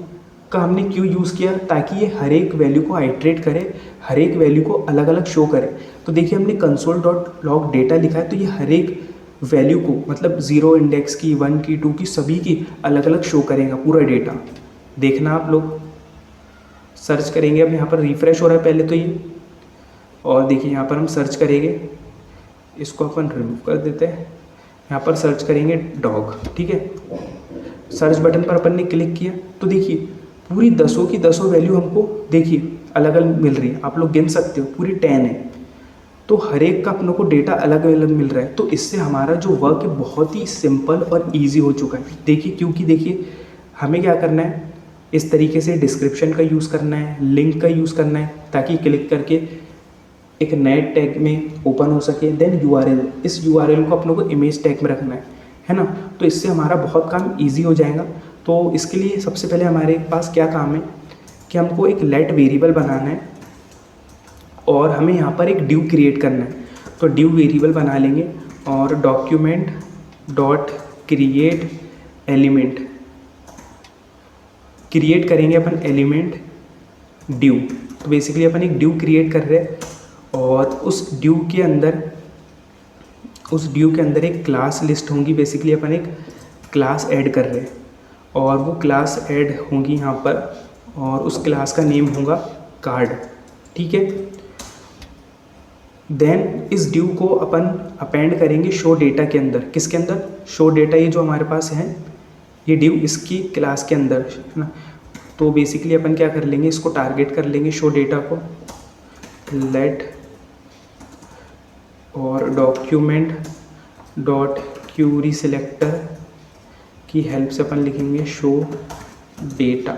का हमने क्यों यूज़ किया, ताकि ये हर एक वैल्यू को आइट्रेट करे, हर एक वैल्यू को अलग अलग शो करे। तो देखिए हमने कंसोल डॉट लॉग डेटा लिखा है, तो ये हर एक वैल्यू को, मतलब 0 इंडेक्स की, 1 की, 2 की, सभी की अलग अलग शो करेगा पूरा डेटा। देखना आप लोग सर्च करेंगे, अब यहाँ पर रिफ़्रेश हो रहा है पहले तो ये, और देखिए यहाँ पर हम सर्च करेंगे, इसको अपन रिमूव कर देते हैं, यहाँ पर सर्च करेंगे डॉग, ठीक है। सर्च बटन पर अपन ने क्लिक किया, तो देखिए पूरी 10 की 10 वैल्यू हमको देखिए अलग अलग मिल रही है, आप लोग गिन सकते हो, पूरी 10 है। तो हर एक का अपनों को डेटा अलग अलग मिल रहा है। तो इससे हमारा जो वर्क है बहुत ही सिंपल और ईजी हो चुका है। देखिए क्योंकि देखिए हमें क्या करना है, इस तरीके से डिस्क्रिप्शन का यूज़ करना है, लिंक का यूज़ करना है, ताकि क्लिक करके एक नए टैग में ओपन हो सके। देन URL, इस URL को अपनों को इमेज टैग में रखना है ना। तो इससे हमारा बहुत काम ईजी हो जाएगा। तो इसके लिए सबसे पहले हमारे पास क्या काम है कि हमको एक लेट वेरिएबल बनाना है और हमें यहाँ पर एक ड्यू क्रिएट करना है। तो ड्यू वेरिएबल बना लेंगे और document dot create element, create करेंगे अपन एलिमेंट ड्यू। तो बेसिकली अपन एक ड्यू क्रिएट कर रहे हैं और उस ड्यू के अंदर एक क्लास लिस्ट होंगी। बेसिकली अपन एक क्लास ऐड कर रहे हैं और वो क्लास ऐड होंगी यहाँ पर, और उस क्लास का नेम होगा कार्ड, ठीक है। देन इस ड्यू को अपन अपेंड करेंगे शो डेटा के अंदर। किसके अंदर, शो डेटा, ये जो हमारे पास है ये ड्यू इसकी क्लास के अंदर, है ना। तो बेसिकली अपन क्या कर लेंगे, इसको टारगेट कर लेंगे शो डेटा को, लेट और डॉक्यूमेंट डॉट क्यूरी सिलेक्टर की हेल्प से अपन लिखेंगे शो डेटा,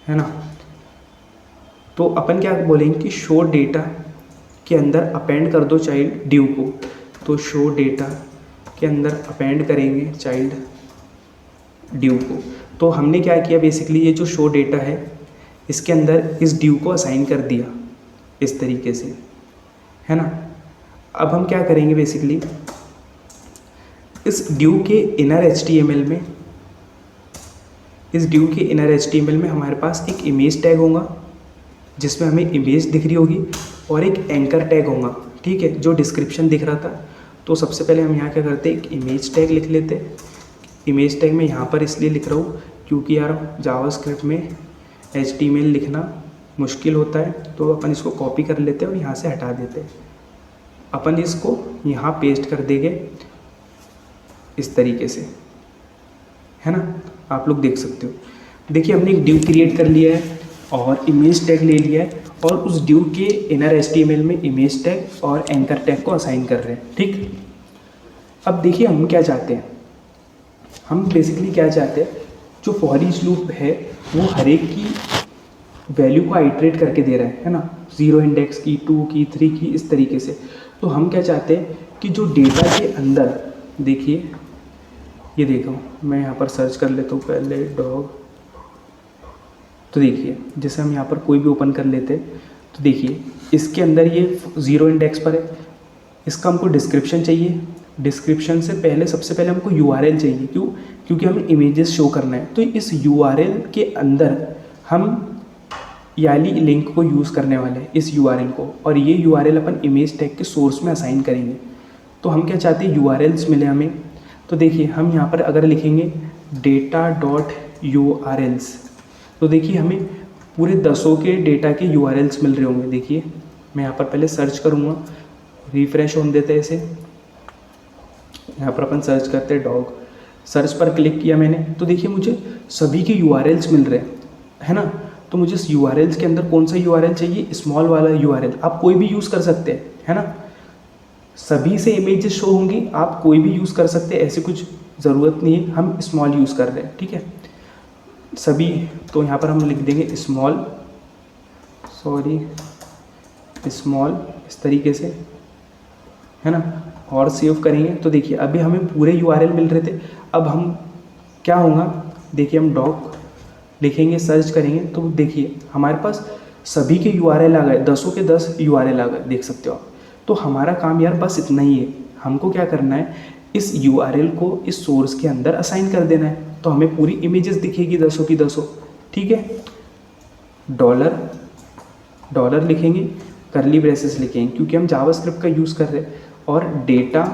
है ना। तो अपन क्या बोलेंगे कि शो डेटा के अंदर अपेंड कर दो चाइल्ड ड्यू को। तो शो डेटा के अंदर अपेंड करेंगे चाइल्ड ड्यू को। तो हमने क्या किया, बेसिकली ये जो शो डेटा है इसके अंदर इस ड्यू को असाइन कर दिया इस तरीके से, है ना। अब हम क्या करेंगे, बेसिकली इस ड्यू के इनर HTML में हमारे पास एक इमेज टैग होगा जिसमें हमें इमेज दिख रही होगी, और एक एंकर टैग होगा, ठीक है, जो डिस्क्रिप्शन दिख रहा था। तो सबसे पहले हम यहाँ क्या करते हैं, एक इमेज टैग लिख लेते हैं। इमेज टैग में यहाँ पर इसलिए लिख रहा हूँ क्योंकि यार जावास्क्रिप्ट में HTML लिखना मुश्किल होता है, तो अपन इसको कॉपी कर लेते हैं और यहाँ से हटा देते हैं। अपन इसको यहाँ पेस्ट कर देंगे इस तरीके से, है ना। आप लोग देख सकते हो। देखिए हमने एक डिव क्रिएट कर लिया है और इमेज टैग ले लिया है, और उस डिव के इनर HTML में इमेज टैग और एंकर टैग को असाइन कर रहे हैं, ठीक। अब देखिए हम क्या चाहते हैं, हम बेसिकली क्या चाहते हैं, जो फॉर ईच लूप है वो हर एक की वैल्यू को आइटरेट करके दे रहा है ना, 0 इंडेक्स की, 2 की, 3 की, इस तरीके से। तो हम क्या चाहते हैं कि जो डेटा के अंदर, देखिए ये देखो मैं यहाँ पर सर्च कर लेता हूँ पहले डॉग, तो देखिए जैसे हम यहाँ पर कोई भी ओपन कर लेते हैं, तो देखिए इसके अंदर ये 0 इंडेक्स पर है। इसका हमको डिस्क्रिप्शन चाहिए, डिस्क्रिप्शन से पहले सबसे पहले हमको URL चाहिए, क्यों, क्योंकि हमें इमेजेस शो करना है। तो इस URL के अंदर हम याली लिंक को यूज़ करने वाले हैं, इस URL को, और ये URL अपन इमेज टैग के सोर्स में असाइन करेंगे। तो हम क्या चाहते हैं, URLs मिले हमें। तो देखिए हम यहाँ पर अगर लिखेंगे data.urls, तो देखिए हमें पूरे 10 के डेटा के URLs मिल रहे होंगे। देखिए मैं यहाँ पर पहले सर्च करूँगा, रिफ्रेश होने देते हैं इसे। यहाँ पर अपन सर्च करते हैं डॉग, सर्च पर क्लिक किया मैंने, तो देखिए मुझे सभी के URLs मिल रहे हैं, है ना। तो मुझे इस URLs के अंदर कौन सा URL चाहिए, स्मॉल वाला URL। आप कोई भी यूज़ कर सकते हैं, है ना। सभी से इमेजेस शो होंगी, आप कोई भी यूज़ कर सकते हैं, ऐसी कुछ ज़रूरत नहीं है। हम स्मॉल यूज़ कर रहे हैं, ठीक है सभी। तो यहाँ पर हम लिख देंगे स्मॉल, स्मॉल, इस तरीके से, है ना, और सेव करेंगे। तो देखिए अभी हमें पूरे URL मिल रहे थे। अब हम क्या होगा, देखिए हम डॉग लिखेंगे, सर्च करेंगे, तो देखिए हमारे पास सभी के URL आ गए, 10 के 10 URL आ गए, देख सकते हो आप। तो हमारा काम यार बस इतना ही है। हमको क्या करना है, इस URL को इस सोर्स के अंदर असाइन कर देना है, तो हमें पूरी इमेजेस दिखेगी 10 की 10, ठीक है। डॉलर लिखेंगे, करली ब्रेसेस लिखेंगे, क्योंकि हम जावास्क्रिप्ट का यूज़ कर रहे हैं, और डेटा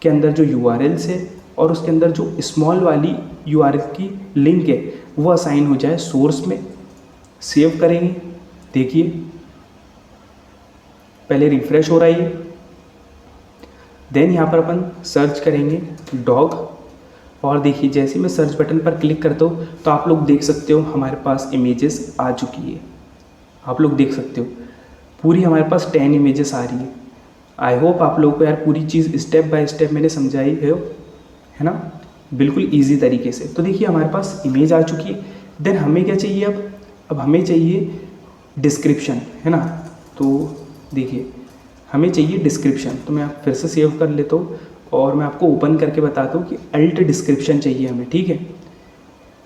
के अंदर जो URLs है और उसके अंदर जो स्मॉल वाली URL की लिंक है वो असाइन हो जाए सोर्स में। सेव करेंगे, देखिए पहले रिफ्रेश हो रहा है, देन यहाँ पर अपन सर्च करेंगे डॉग, और देखिए जैसे मैं सर्च बटन पर क्लिक करता हूँ तो आप लोग देख सकते हो हमारे पास इमेजेस आ चुकी है। आप लोग देख सकते हो पूरी हमारे पास 10 इमेजेस आ रही है। आई होप आप लोगों को यार पूरी चीज़ स्टेप बाय स्टेप मैंने समझाई है ना, बिल्कुल ईजी तरीके से। तो देखिए हमारे पास इमेज आ चुकी है। देन हमें क्या चाहिए, अब हमें चाहिए डिस्क्रिप्शन, है ना। तो देखिए हमें चाहिए डिस्क्रिप्शन, तो मैं फिर से सेव कर लेता हूँ और मैं आपको ओपन करके बताता हूँ कि अल्ट डिस्क्रिप्शन चाहिए हमें, ठीक है।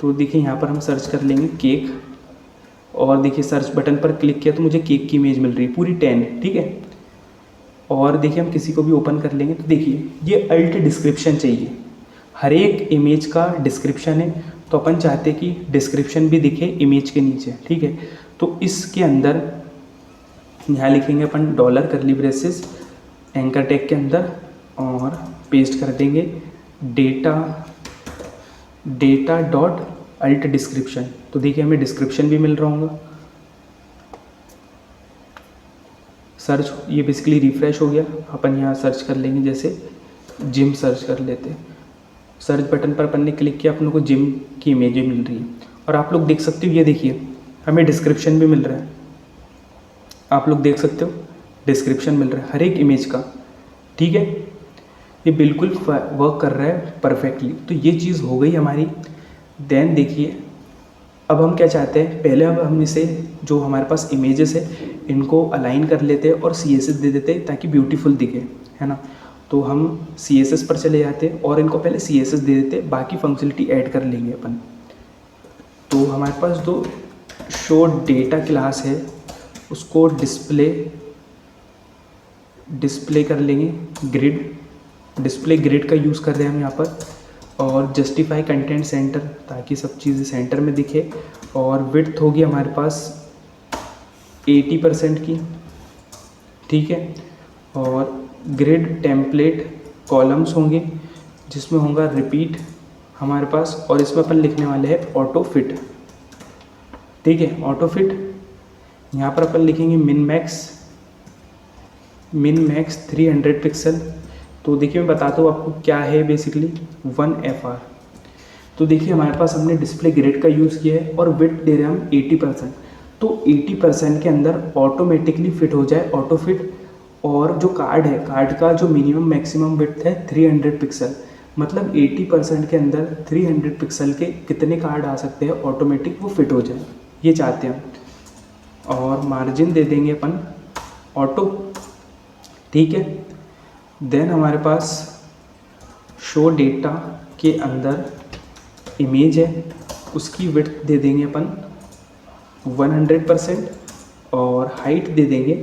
तो देखिए यहाँ पर हम सर्च कर लेंगे केक, और देखिए सर्च बटन पर क्लिक किया तो मुझे केक की इमेज मिल रही है पूरी 10, ठीक है। और देखिए हम किसी को भी ओपन कर लेंगे, तो देखिए ये अल्ट डिस्क्रिप्शन चाहिए, हर एक इमेज का डिस्क्रिप्शन है, तो अपन चाहते हैं कि डिस्क्रिप्शन भी दिखे इमेज के नीचे, ठीक है। तो इसके अंदर यहाँ लिखेंगे अपन dollar curly braces anchor tag के अंदर, और पेस्ट कर देंगे डेटा डॉट अल्ट डिस्क्रिप्शन। तो देखिए हमें डिस्क्रिप्शन भी मिल रहा होगा। सर्च, ये बेसिकली रिफ़्रेश हो गया। अपन यहाँ सर्च कर लेंगे, जैसे जिम सर्च कर लेते हैं। सर्च बटन पर अपन ने क्लिक किया, अपन को जिम की इमेज मिल रही है, और आप लोग देख सकते हो ये देखिए हमें डिस्क्रिप्शन भी मिल रहा है। आप लोग देख सकते हो डिस्क्रिप्शन मिल रहा है हर एक इमेज का, ठीक है। ये बिल्कुल वर्क कर रहा है परफेक्टली। तो ये चीज़ हो गई हमारी। देन देखिए अब हम क्या चाहते हैं, पहले अब हम इसे जो हमारे पास इमेजेस है इनको अलाइन कर लेते हैं और CSS दे देते हैं ताकि ब्यूटीफुल दिखे, है ना। तो हम CSS पर चले जाते हैं और इनको पहले CSS दे देते हैं, बाकी फंक्शनलिटी ऐड कर लेंगे अपन। तो हमारे पास जो शो डेटा क्लास है उसको डिस्प्ले कर लेंगे डिस्प्ले ग्रिड का यूज़ कर रहे हैं हम यहाँ पर, और जस्टिफाई कंटेंट सेंटर ताकि सब चीज़ें सेंटर में दिखे, और विड्थ होगी हमारे पास 80% की, ठीक है। और ग्रिड टेम्पलेट कॉलम्स होंगे जिसमें होगा रिपीट हमारे पास, और इसमें अपन लिखने वाले हैं ऑटो फिट। ठीक है, ऑटो फिट। यहाँ पर अपन लिखेंगे मिन मैक्स 300 पिक्सल। तो देखिए मैं बताता हूँ आपको क्या है बेसिकली 1FR। तो देखिए हमारे पास हमने डिस्प्ले ग्रिड का यूज़ किया है और विड्थ दे रहे हैं हम 80%। तो 80% के अंदर ऑटोमेटिकली फिट हो जाए, ऑटो फिट। और जो कार्ड है, कार्ड का जो मिनिमम मैक्सिमम विड्थ है 300 पिक्सल, मतलब 80% के अंदर 300 पिक्सल के कितने कार्ड आ सकते हैं ऑटोमेटिक वो फिट हो जाए, ये चाहते हैं हम। और मार्जिन दे देंगे अपन ऑटो। ठीक है, देन हमारे पास शो डेटा के अंदर इमेज है, उसकी विड्थ दे देंगे अपन 100% और हाइट दे देंगे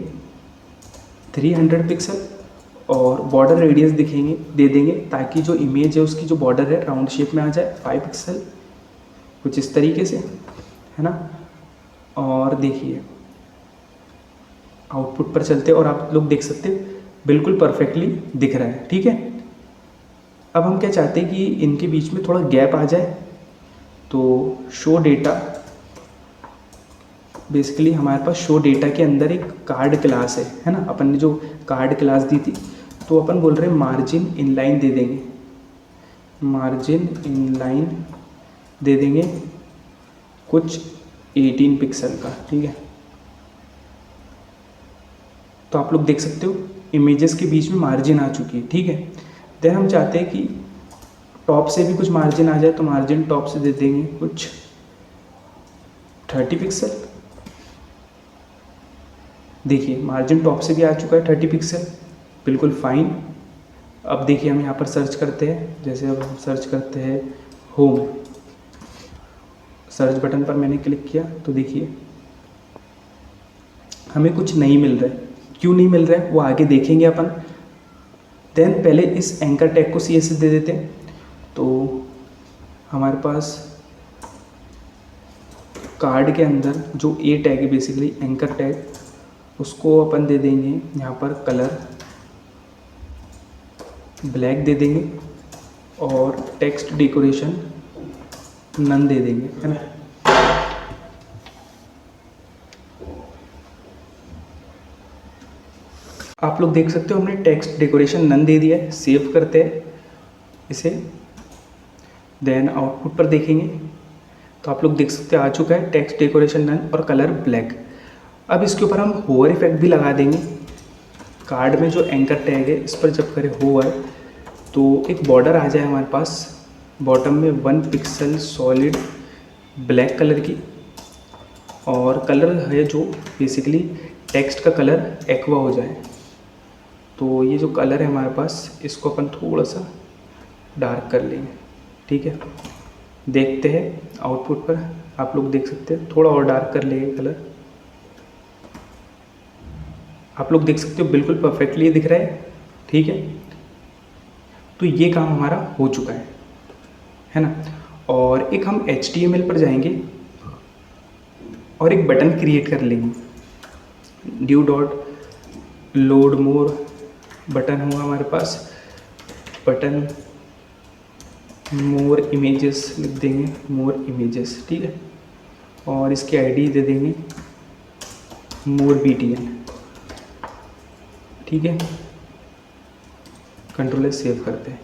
300 पिक्सल और बॉर्डर रेडियस दे देंगे ताकि जो इमेज है उसकी जो बॉर्डर है राउंड शेप में आ जाए 5 पिक्सल, कुछ इस तरीके से, है ना। और देखिए आउटपुट पर चलते और आप लोग देख सकते हैं बिल्कुल परफेक्टली दिख रहा है। ठीक है, अब हम क्या चाहते हैं कि इनके बीच में थोड़ा गैप आ जाए, तो शो डेटा, बेसिकली हमारे पास शो डेटा के अंदर एक कार्ड क्लास है ना, अपन ने जो कार्ड क्लास दी थी, तो अपन बोल रहे हैं मार्जिन इनलाइन दे देंगे, मार्जिन इनलाइन दे देंगे कुछ 18 पिक्सल का। ठीक है, तो आप लोग देख सकते हो इमेजेस के बीच में मार्जिन आ चुकी है। ठीक है, देन हम चाहते हैं कि टॉप से भी कुछ मार्जिन आ जाए, तो मार्जिन टॉप से दे देंगे कुछ 30 पिक्सल। देखिए मार्जिन टॉप से भी आ चुका है 30 पिक्सल, बिल्कुल फाइन। अब देखिए हम यहाँ पर सर्च करते हैं, जैसे अब हम सर्च करते हैं होम, सर्च बटन पर मैंने क्लिक किया तो देखिए हमें कुछ नहीं मिल रहा है। क्यों नहीं मिल रहा है वो आगे देखेंगे अपन। देन पहले इस एंकर टैग को CSS दे देते हैं। तो हमारे पास कार्ड के अंदर जो ए टैग है बेसिकली एंकर टैग, उसको अपन दे देंगे यहाँ पर कलर ब्लैक दे देंगे और टेक्स्ट डेकोरेशन नन दे देंगे, है ना। आप लोग देख सकते हो हमने टेक्स्ट डेकोरेशन नन दे दिया है। सेव करते हैं इसे, देन आउटपुट पर देखेंगे तो आप लोग देख सकते हैं आ चुका है टेक्स्ट डेकोरेशन नन और कलर ब्लैक। अब इसके ऊपर हम होवर इफेक्ट भी लगा देंगे। कार्ड में जो एंकर टैग है इस पर जब करें होवर तो एक बॉर्डर आ जाए हमारे पास बॉटम में 1 पिक्सल सॉलिड ब्लैक कलर की, और कलर है जो बेसिकली टेक्स्ट का कलर एक्वा हो जाए। तो ये जो कलर है हमारे पास इसको अपन थोड़ा सा डार्क कर लेंगे। ठीक है, देखते हैं आउटपुट पर, आप लोग देख सकते हैं थोड़ा और डार्क कर लेंगे कलर। आप लोग देख सकते हो बिल्कुल परफेक्टली ये दिख रहा है। ठीक है, तो ये काम हमारा हो चुका है ना। और एक हम HTML पर जाएंगे और एक बटन क्रिएट कर लेंगे। ड्यू डॉट लोड मोर बटन होगा हमारे पास, बटन मोर इमेजेस लिख देंगे, मोर इमेजेस। ठीक है, और इसकी ID दे देंगे मोर BTN। ठीक है, कंट्रोल S सेव करते हैं।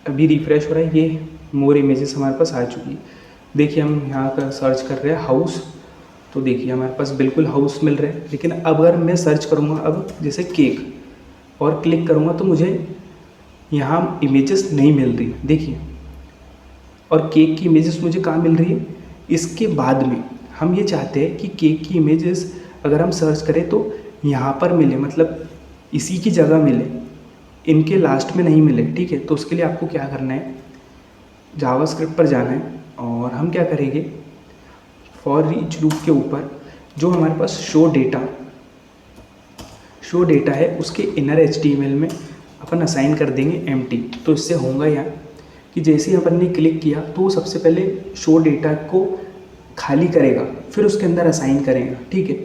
अभी रिफ्रेश हो रहा है, ये मोर इमेजेस हमारे पास आ चुकी है। देखिए हम यहाँ का सर्च कर रहे हैं हाउस, तो देखिए हमारे पास बिल्कुल हाउस मिल रहा है। लेकिन अब अगर मैं सर्च करूँगा अब जैसे केक और क्लिक करूँगा तो मुझे यहाँ इमेजेस नहीं मिल रही, देखिए। और केक की इमेजेस मुझे कहाँ मिल रही है, इसके बाद में। हम ये चाहते हैं कि केक की इमेजेस अगर हम सर्च करें तो यहाँ पर मिले, मतलब इसी की जगह मिले, इनके लास्ट में नहीं मिले। ठीक है, तो उसके लिए आपको क्या करना है, जावास्क्रिप्ट पर जाना है और हम क्या करेंगे, फॉर ईच लूप के ऊपर जो हमारे पास शो डेटा है उसके इनर HTML में अपन असाइन कर देंगे एम्प्टी। तो इससे होगा यहाँ कि जैसे ही अपन ने क्लिक किया तो सबसे पहले शो डेटा को खाली करेगा, फिर उसके अंदर असाइन करेगा। ठीक है,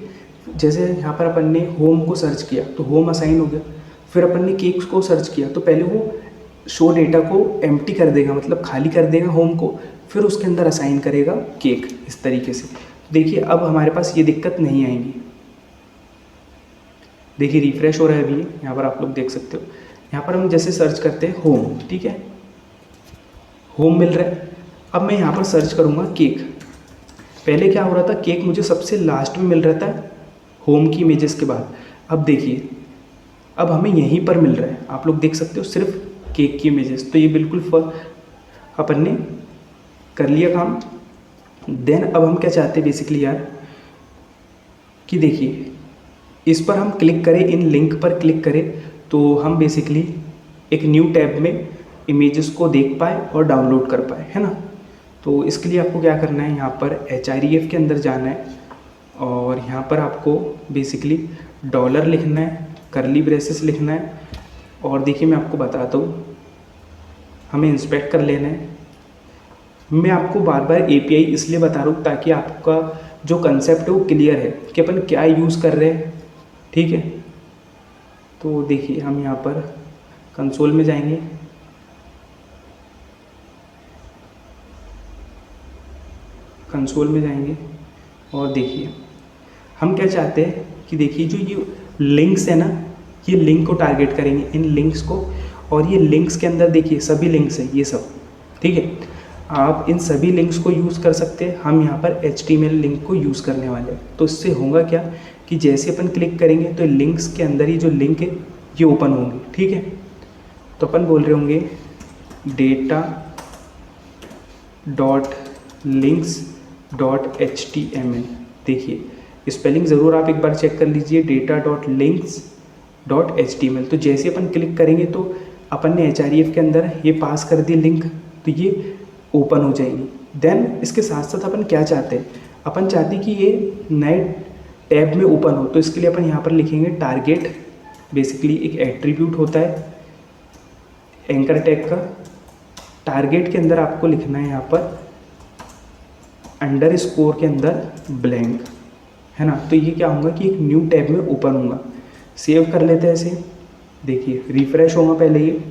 जैसे यहाँ पर अपन ने होम को सर्च किया तो होम असाइन हो गया, फिर अपन ने केक को सर्च किया तो पहले वो शो डेटा को एम्प्टी कर देगा, मतलब खाली कर देगा होम को, फिर उसके अंदर असाइन करेगा केक इस तरीके से। देखिए अब हमारे पास ये दिक्कत नहीं आएंगी। देखिए रिफ्रेश हो रहा है अभी, यहाँ पर आप लोग देख सकते हो। यहाँ पर हम जैसे सर्च करते हैं होम, ठीक है, होम मिल रहा है। अब मैं यहाँ पर सर्च करूँगा केक। पहले क्या हो रहा था, केक मुझे सबसे लास्ट में मिल रहा था होम की इमेजेस के बाद। अब देखिए अब हमें यहीं पर मिल रहा है, आप लोग देख सकते हो सिर्फ केक की इमेजेस। तो ये बिल्कुल अपन ने कर लिया काम। देन अब हम क्या चाहते हैं बेसिकली यार कि देखिए इस पर हम क्लिक करें, इन लिंक पर क्लिक करें तो हम बेसिकली एक न्यू टैब में इमेजेस को देख पाए और डाउनलोड कर पाए, है ना। तो इसके लिए आपको क्या करना है, यहाँ पर HREF के अंदर जाना है और यहाँ पर आपको बेसिकली डॉलर लिखना है, करली ब्रेसेस लिखना है। और देखिए मैं आपको बताता हूँ, हमें इंस्पेक्ट कर लेना है। मैं आपको बार बार API इसलिए बता रहा हूँ ताकि आपका जो कंसेप्ट है वो क्लियर है कि अपन क्या यूज़ कर रहे हैं, ठीक है। तो देखिए हम यहाँ पर कंसोल में जाएंगे, कंसोल में जाएंगे और देखिए हम क्या चाहते हैं कि देखिए जो ये लिंक्स है ना, ये लिंक को टारगेट करेंगे, इन लिंक्स को। और ये लिंक्स के अंदर देखिए सभी लिंक्स हैं ये सब, ठीक है। आप इन सभी लिंक्स को यूज़ कर सकते हैं। हम यहाँ पर HTML लिंक को यूज़ करने वाले हैं। तो इससे होगा क्या कि जैसे अपन क्लिक करेंगे तो लिंक्स के अंदर ही जो लिंक है ये ओपन होंगे, ठीक है। तो अपन बोल रहे होंगे data.links.html। देखिए स्पेलिंग ज़रूर आप एक बार चेक कर लीजिए, data.links.html। तो जैसे अपन क्लिक करेंगे तो अपन ने HREF के अंदर ये पास कर दी लिंक, तो ये ओपन हो जाएगी। देन इसके साथ साथ अपन क्या चाहते हैं, अपन चाहते हैं कि ये नए टैब में ओपन हो। तो इसके लिए अपन यहाँ पर लिखेंगे टारगेट। बेसिकली एक एट्रीब्यूट होता है एंकर टैग का। टारगेट के अंदर आपको लिखना है यहाँ पर अंडरस्कोर के अंदर ब्लैंक, है ना। तो ये क्या होगा कि एक न्यू टैब में ओपन होगा। सेव कर लेते हैं ऐसे। देखिए रिफ्रेश होगा, पहले ये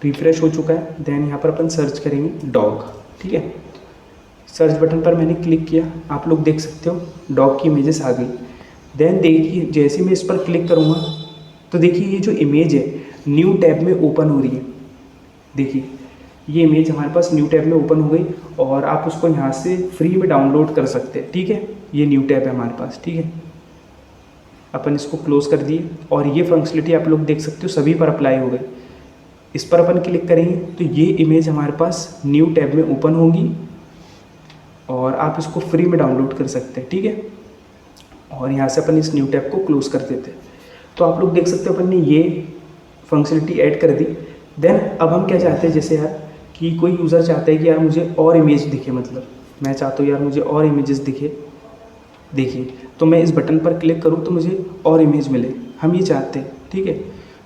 रिफ्रेश हो चुका है। देन यहाँ पर अपन सर्च करेंगे डॉग, ठीक है। सर्च बटन पर मैंने क्लिक किया, आप लोग देख सकते हो डॉग की इमेजेस आ गई। देन देखिए जैसे मैं इस पर क्लिक करूँगा तो देखिए ये जो इमेज है न्यू टैब में ओपन हो रही है। देखिए ये इमेज हमारे पास न्यू टैब में ओपन हो गई और आप उसको यहाँ से फ्री में डाउनलोड कर सकते हैं, ठीक है। ये न्यू टैब है हमारे पास, ठीक है। अपन इसको क्लोज कर दिए और ये फंक्शनलिटी आप लोग देख सकते हो सभी पर अप्लाई हो गई। इस पर अपन क्लिक करेंगे तो ये इमेज हमारे पास न्यू टैब में ओपन होगी और आप इसको फ्री में डाउनलोड कर सकते हैं, ठीक है। और यहाँ से अपन इस न्यू टैब को क्लोज कर देते हैं। तो आप लोग देख सकते हो अपन ने ये फंक्शनलिटी ऐड कर दी। देन अब हम क्या चाहते हैं, जैसे यार कि कोई यूज़र चाहता है कि यार मुझे और इमेज दिखे, मतलब मैं चाहता हूँ यार मुझे और इमेजेस दिखे। देखिए तो मैं इस बटन पर क्लिक करूँ तो मुझे और इमेज मिले, हम ये चाहते हैं, ठीक है।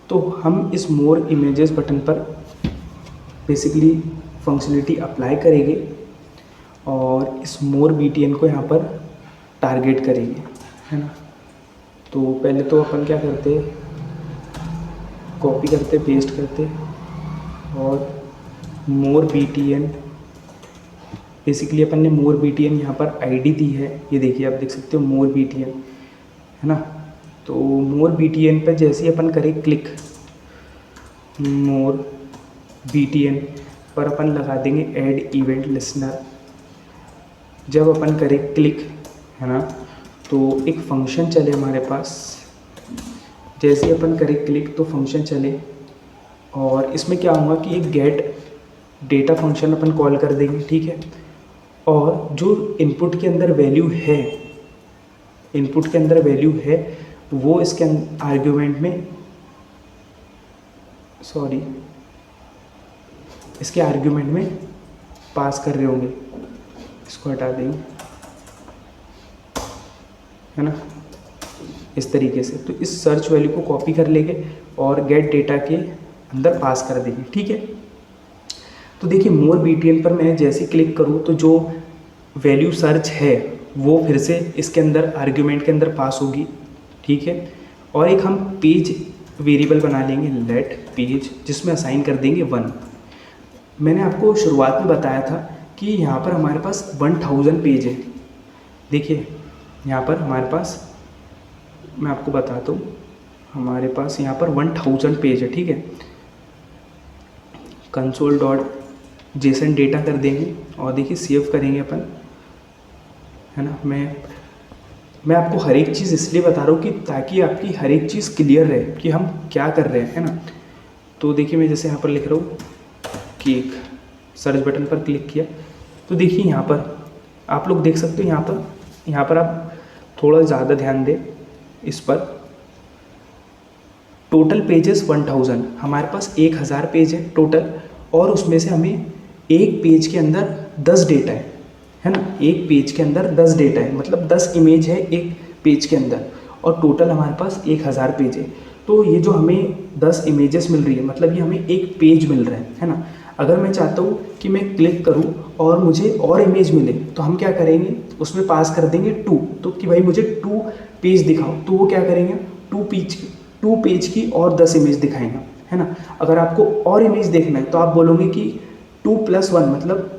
तो हम इस मोर इमेजेस बटन पर बेसिकली फंक्शनलिटी अप्लाई करेंगे और इस मोर BTN को यहाँ पर टारगेट करेंगे, है ना। तो पहले तो अपन क्या करते, कॉपी करते, पेस्ट करते और मोर BTN, बेसिकली अपन ने मोर BTN यहाँ पर ID दी है। ये देखिए आप देख सकते हो मोर BTN, है ना। तो मोर BTN पर जैसे ही अपन करें क्लिक, मोर BTN पर अपन लगा देंगे ऐड इवेंट लिसनर। जब अपन करें क्लिक, है ना, तो एक फंक्शन चले हमारे पास। जैसे ही अपन करें क्लिक तो फंक्शन चले और इसमें क्या होगा कि एक गेट डेटा फंक्शन अपन कॉल कर देंगे, ठीक है। और जो इनपुट के अंदर वैल्यू है, इनपुट के अंदर वैल्यू है वो इसके आर्ग्यूमेंट में, सॉरी, इसके आर्ग्यूमेंट में पास कर रहे होंगे। इसको हटा देंगे, है ना, इस तरीके से। तो इस सर्च वैल्यू को कॉपी कर लेंगे और गेट डेटा के अंदर पास कर देंगे, ठीक है। तो देखिए मोर BTN पर मैं जैसे क्लिक करूँ तो जो वैल्यू सर्च है वो फिर से इसके अंदर आर्ग्यूमेंट के अंदर पास होगी, ठीक है। और एक हम पेज वेरिएबल बना लेंगे लेट पेज, जिसमें असाइन कर देंगे 1। मैंने आपको शुरुआत में बताया था कि यहाँ पर हमारे पास 1000 पेज है। देखिए यहाँ पर हमारे पास, मैं आपको बताता हूँ, हमारे पास यहाँ पर 1000 पेज है, ठीक है। कंसोल डॉट जेसन डेटा कर देंगे और देखिए सेव करेंगे अपन, है ना। मैं आपको हर एक चीज़ इसलिए बता रहा हूँ कि ताकि आपकी हर एक चीज़ क्लियर रहे कि हम क्या कर रहे हैं, है ना। तो देखिए मैं जैसे यहाँ पर लिख रहा हूँ केक, सर्च बटन पर क्लिक किया तो देखिए यहाँ पर आप लोग देख सकते हो, यहाँ पर आप थोड़ा ज़्यादा ध्यान दें इस पर। टोटल पेजेस 1000, हमारे पास 1000 पेज है टोटल, और उसमें से हमें एक पेज के अंदर 10 डेटा है ना। एक पेज के अंदर 10 डेटा है, मतलब 10 इमेज है एक पेज के अंदर, और टोटल हमारे पास 1000 पेज है। तो ये जो हमें 10 इमेजेस मिल रही है, मतलब ये हमें एक पेज मिल रहा है ना। अगर मैं चाहता हूँ कि मैं क्लिक करूँ और मुझे और इमेज मिले तो हम क्या करेंगे, उसमें पास कर देंगे 2, तो कि भाई मुझे 2 पेज दिखाओ, तो वो क्या करेंगे 2 पेज की और 10 इमेज दिखाएंगे, है ना। अगर आपको और इमेज देखना है तो आप बोलोगे कि 2 + 1 मतलब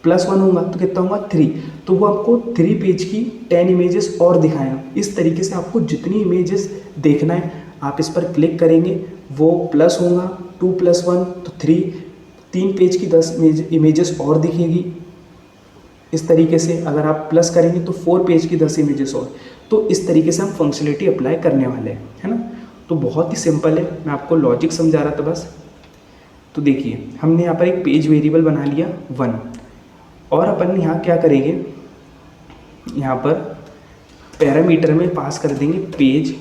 +1 होगा तो कितना होगा 3, तो वो आपको 3 पेज की 10 इमेजेस और दिखाएगा। इस तरीके से आपको जितनी इमेजेस देखना है आप इस पर क्लिक करेंगे, वो प्लस होगा 2 + 1 तो 3 पेज की 10 इमेजेस और दिखेगी। इस तरीके से अगर आप प्लस करेंगे तो 4 पेज की 10 इमेजेस और। तो इस तरीके से हम फंक्शनलिटी अप्लाई करने वाले हैं, है ना। तो बहुत ही सिंपल है, मैं आपको लॉजिक समझा रहा था बस। तो देखिए हमने यहाँ पर एक पेज वेरिएबल बना लिया 1, और अपन यहाँ क्या करेंगे, यहाँ पर पैरामीटर में पास कर देंगे पेज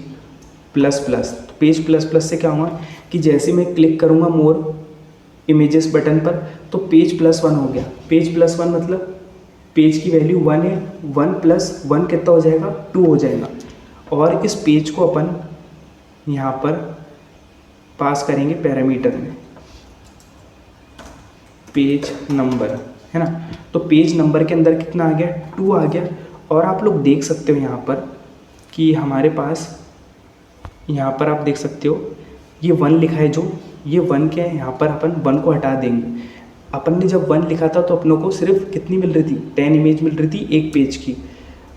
प्लस प्लस। तो पेज प्लस प्लस से क्या होगा कि जैसे मैं क्लिक करूँगा मोर इमेजेस बटन पर तो पेज +1 हो गया। पेज +1 मतलब पेज की वैल्यू 1 है, 1 + 1 कितना हो जाएगा 2 हो जाएगा। और इस पेज को अपन यहाँ पर पास करेंगे पैरामीटर में पेज नंबर, है ना। तो पेज नंबर के अंदर कितना आ गया 2 आ गया। और आप लोग देख सकते हो यहाँ पर कि हमारे पास, यहाँ पर आप देख सकते हो ये 1 लिखा है, जो ये 1 क्या है, यहाँ पर अपन 1 को हटा देंगे। अपन ने जब 1 लिखा था तो अपनों को सिर्फ कितनी मिल रही थी 10 इमेज मिल रही थी एक पेज की।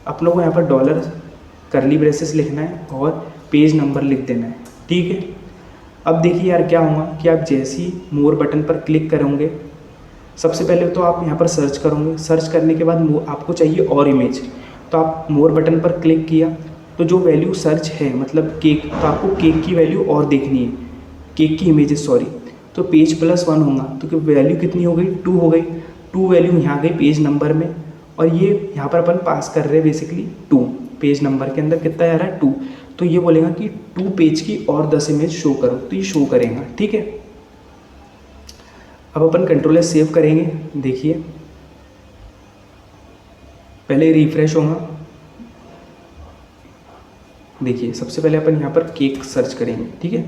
अपनों को यहाँ पर डॉलर करली ब्रेसेस लिखना है और पेज नंबर लिख देना है, ठीक है। अब देखिए यार क्या होगा कि आप जैसे ही मोर बटन पर क्लिक करोगे, सबसे पहले तो आप यहाँ पर सर्च करोगे, सर्च करने के बाद आपको चाहिए और इमेज, तो आप मोर बटन पर क्लिक किया तो जो वैल्यू सर्च है मतलब केक, तो आपको केक की वैल्यू और देखनी है, केक की इमेजेस सॉरी। तो पेज +1 होगा तो वैल्यू कितनी हो गई 2 हो गई। 2 वैल्यू यहाँ गई पेज नंबर में, और ये यहाँ पर अपन पास कर रहे हैं बेसिकली 2, पेज नंबर के अंदर कितना आ रहा है 2। तो ये बोलेगा कि 2 पेज की और 10 इमेज शो करो, तो ये शो करेगा, ठीक है। अब अपन कंट्रोलर सेव करेंगे। देखिए पहले रिफ्रेश होगा। देखिए सबसे पहले अपन यहाँ पर केक सर्च करेंगे, ठीक है।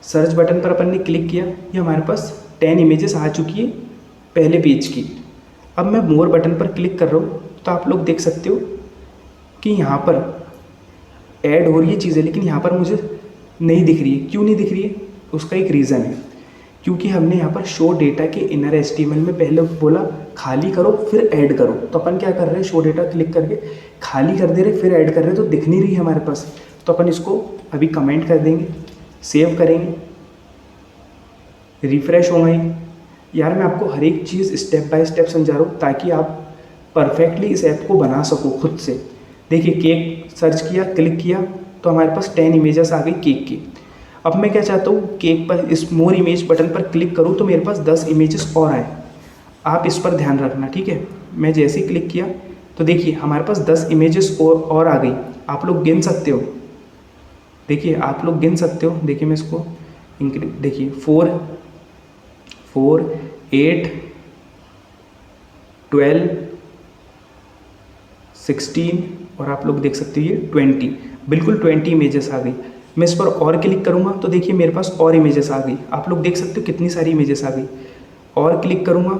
सर्च बटन पर अपन ने क्लिक किया, ये हमारे पास 10 इमेजेस आ चुकी है पहले पेज की। अब मैं मोर बटन पर क्लिक कर रहा हूँ तो आप लोग देख सकते हो कि यहाँ पर ऐड हो रही है चीज़ें, लेकिन यहाँ पर मुझे नहीं दिख रही है। क्यों नहीं दिख रही है, उसका एक रीज़न है, क्योंकि हमने यहाँ पर शो डेटा के इनर HTML में पहले बोला खाली करो फिर ऐड करो। तो अपन क्या कर रहे हैं, शो डेटा क्लिक करके खाली कर दे रहे फिर ऐड कर रहे, तो दिख नहीं रही है हमारे पास। तो अपन इसको अभी कमेंट कर देंगे, सेव करेंगे, रिफ्रेश होगा ही। यार मैं आपको हर एक चीज़ स्टेप बाय स्टेप समझा रहा हूँ ताकि आप परफेक्टली इस ऐप को बना सको खुद से। देखिए केक सर्च किया, क्लिक किया तो हमारे पास 10 इमेजेस आ गई केक की। अब मैं क्या चाहता हूँ, केक पर इस मोर इमेज बटन पर क्लिक करूँ तो मेरे पास 10 इमेजेस और आए। आप इस पर ध्यान रखना, ठीक है। मैं जैसे ही क्लिक किया तो देखिए हमारे पास 10 इमेजेस और आ गई। आप लोग गिन सकते हो, देखिए आप लोग गिन सकते हो। देखिए मैं इसको देखिए 4, 8, 12, 16 और आप लोग देख सकते हो ये 20, बिल्कुल 20 इमेजेस आ गई। मैं इस पर और क्लिक करूँगा तो देखिए मेरे पास और इमेजेस आ गई। आप लोग देख सकते हो कितनी सारी इमेजेस आ गई। और क्लिक करूँगा,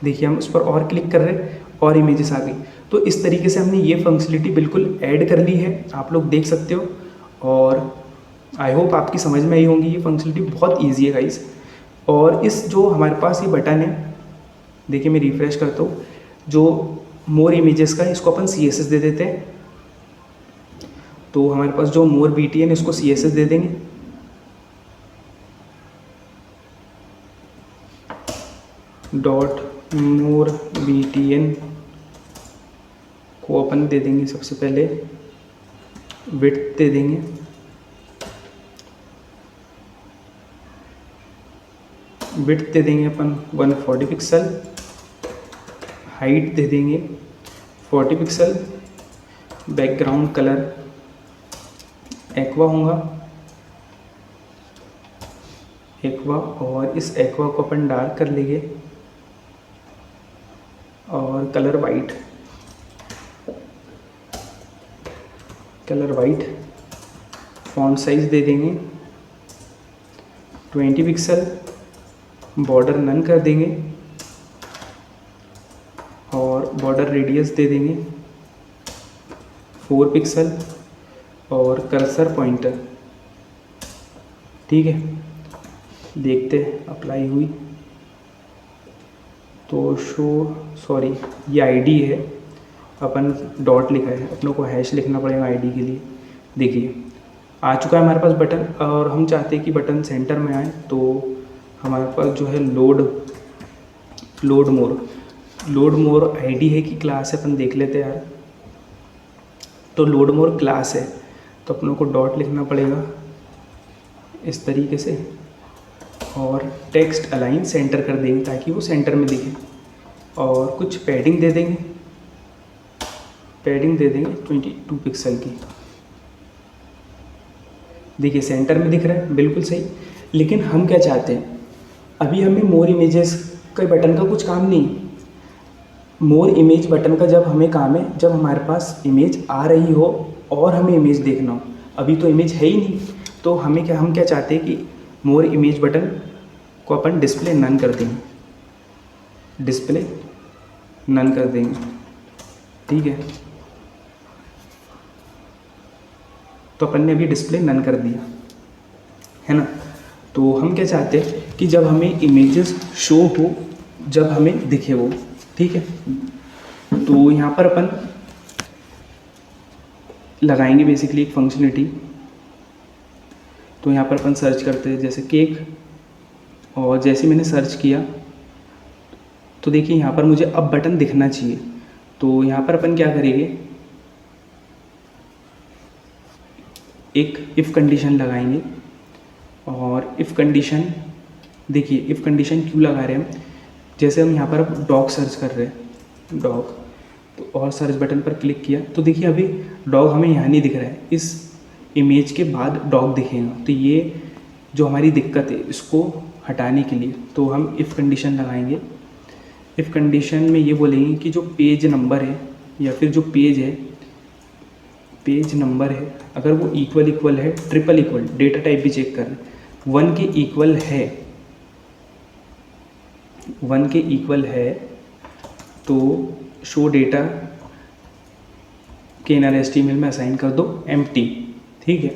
देखिए हम उस पर और क्लिक कर रहे हैं और इमेजेस आ गई। तो इस तरीके से हमने ये फंक्शनलिटी बिल्कुल ऐड कर ली है, आप लोग देख सकते हो। और आई होप आपकी समझ में आई होंगी। ये फंक्शनलिटी बहुत ईजी है गाइस। और इस जो हमारे पास ये बटन है, देखिए मैं रिफ्रेश करता हूँ, जो मोर इमेजेस का इसको अपन CSS दे देते हैं। तो हमारे पास जो मोर BTN इसको CSS दे देंगे। डॉट मोर BTN को अपन दे देंगे, सबसे पहले विड्थ दे देंगे, विड्थ दे देंगे अपन 140 पिक्सल, हाइट दे देंगे 40 पिक्सल, बैकग्राउंड कलर एक्वा होगा, एक्वा, और इस एक्वा को अपन डार्क कर लेंगे और color white, color white. Font size दे देंगे 20 पिक्सल, बॉर्डर नन कर देंगे और बॉर्डर रेडियस दे देंगे 4 पिक्सल और कर्सर पॉइंटर। ठीक है, देखते अप्लाई हुई तो सॉरी ये आईडी है, अपन डॉट लिखा है, अपनों को हैश लिखना पड़ेगा आईडी के लिए। देखिए आ चुका है हमारे पास बटन, और हम चाहते हैं कि बटन सेंटर में आए। तो हमारे पास जो है लोड मोर आईडी है कि क्लास है, अपन देख लेते हैं यार। तो लोड मोर क्लास है, तो अपनों को डॉट लिखना पड़ेगा इस तरीके से, और टेक्स्ट अलाइन सेंटर कर देंगे ताकि वो सेंटर में दिखे, और कुछ पैडिंग दे देंगे, 22 पिक्सल की। देखिए सेंटर में दिख रहा है, बिल्कुल सही। लेकिन हम क्या चाहते हैं, अभी हमें मोर इमेजेस के बटन का कुछ काम नहीं। मोर इमेज बटन का जब हमें काम है जब हमारे पास इमेज आ रही हो और हमें इमेज देखना हो। अभी तो इमेज है ही नहीं, तो हम क्या चाहते हैं कि मोर इमेज बटन को अपन डिस्प्ले नन कर देंगे, डिस्प्ले नन कर देंगे। ठीक है, तो अपन ने अभी डिस्प्ले नन कर दिया है ना। तो हम क्या चाहते हैं कि जब हमें इमेजेस शो हो, जब हमें दिखे वो। ठीक है, तो यहाँ पर अपन लगाएंगे बेसिकली एक फंक्शनलिटी। तो यहाँ पर अपन सर्च करते हैं जैसे केक, और जैसे मैंने सर्च किया तो देखिए यहाँ पर मुझे अब बटन दिखना चाहिए। तो यहाँ पर अपन क्या करेंगे, एक इफ़ कंडीशन लगाएंगे। और इफ़ कंडीशन, देखिए इफ़ कंडीशन क्यों लगा रहे हैं हम, जैसे हम यहाँ पर अब डॉग सर्च कर रहे हैं, डॉग, तो और सर्च बटन पर क्लिक किया तो देखिए अभी डॉग हमें यहाँ नहीं दिख रहा है, इस इमेज के बाद डॉग दिखेगा। तो ये जो हमारी दिक्कत है इसको हटाने के लिए तो हम इफ़ कंडीशन लगाएंगे। इफ़ कंडीशन में ये बोलेंगे कि जो पेज नंबर है या फिर जो पेज है, पेज नंबर है, अगर वो इक्वल है, ट्रिपल इक्वल, डेटा टाइप भी चेक कर रहे हैं, 1 के इक्वल है, 1 के इक्वल है, तो शो डेटा के इनर HTML में असाइन कर दो एम्प्टी। ठीक है,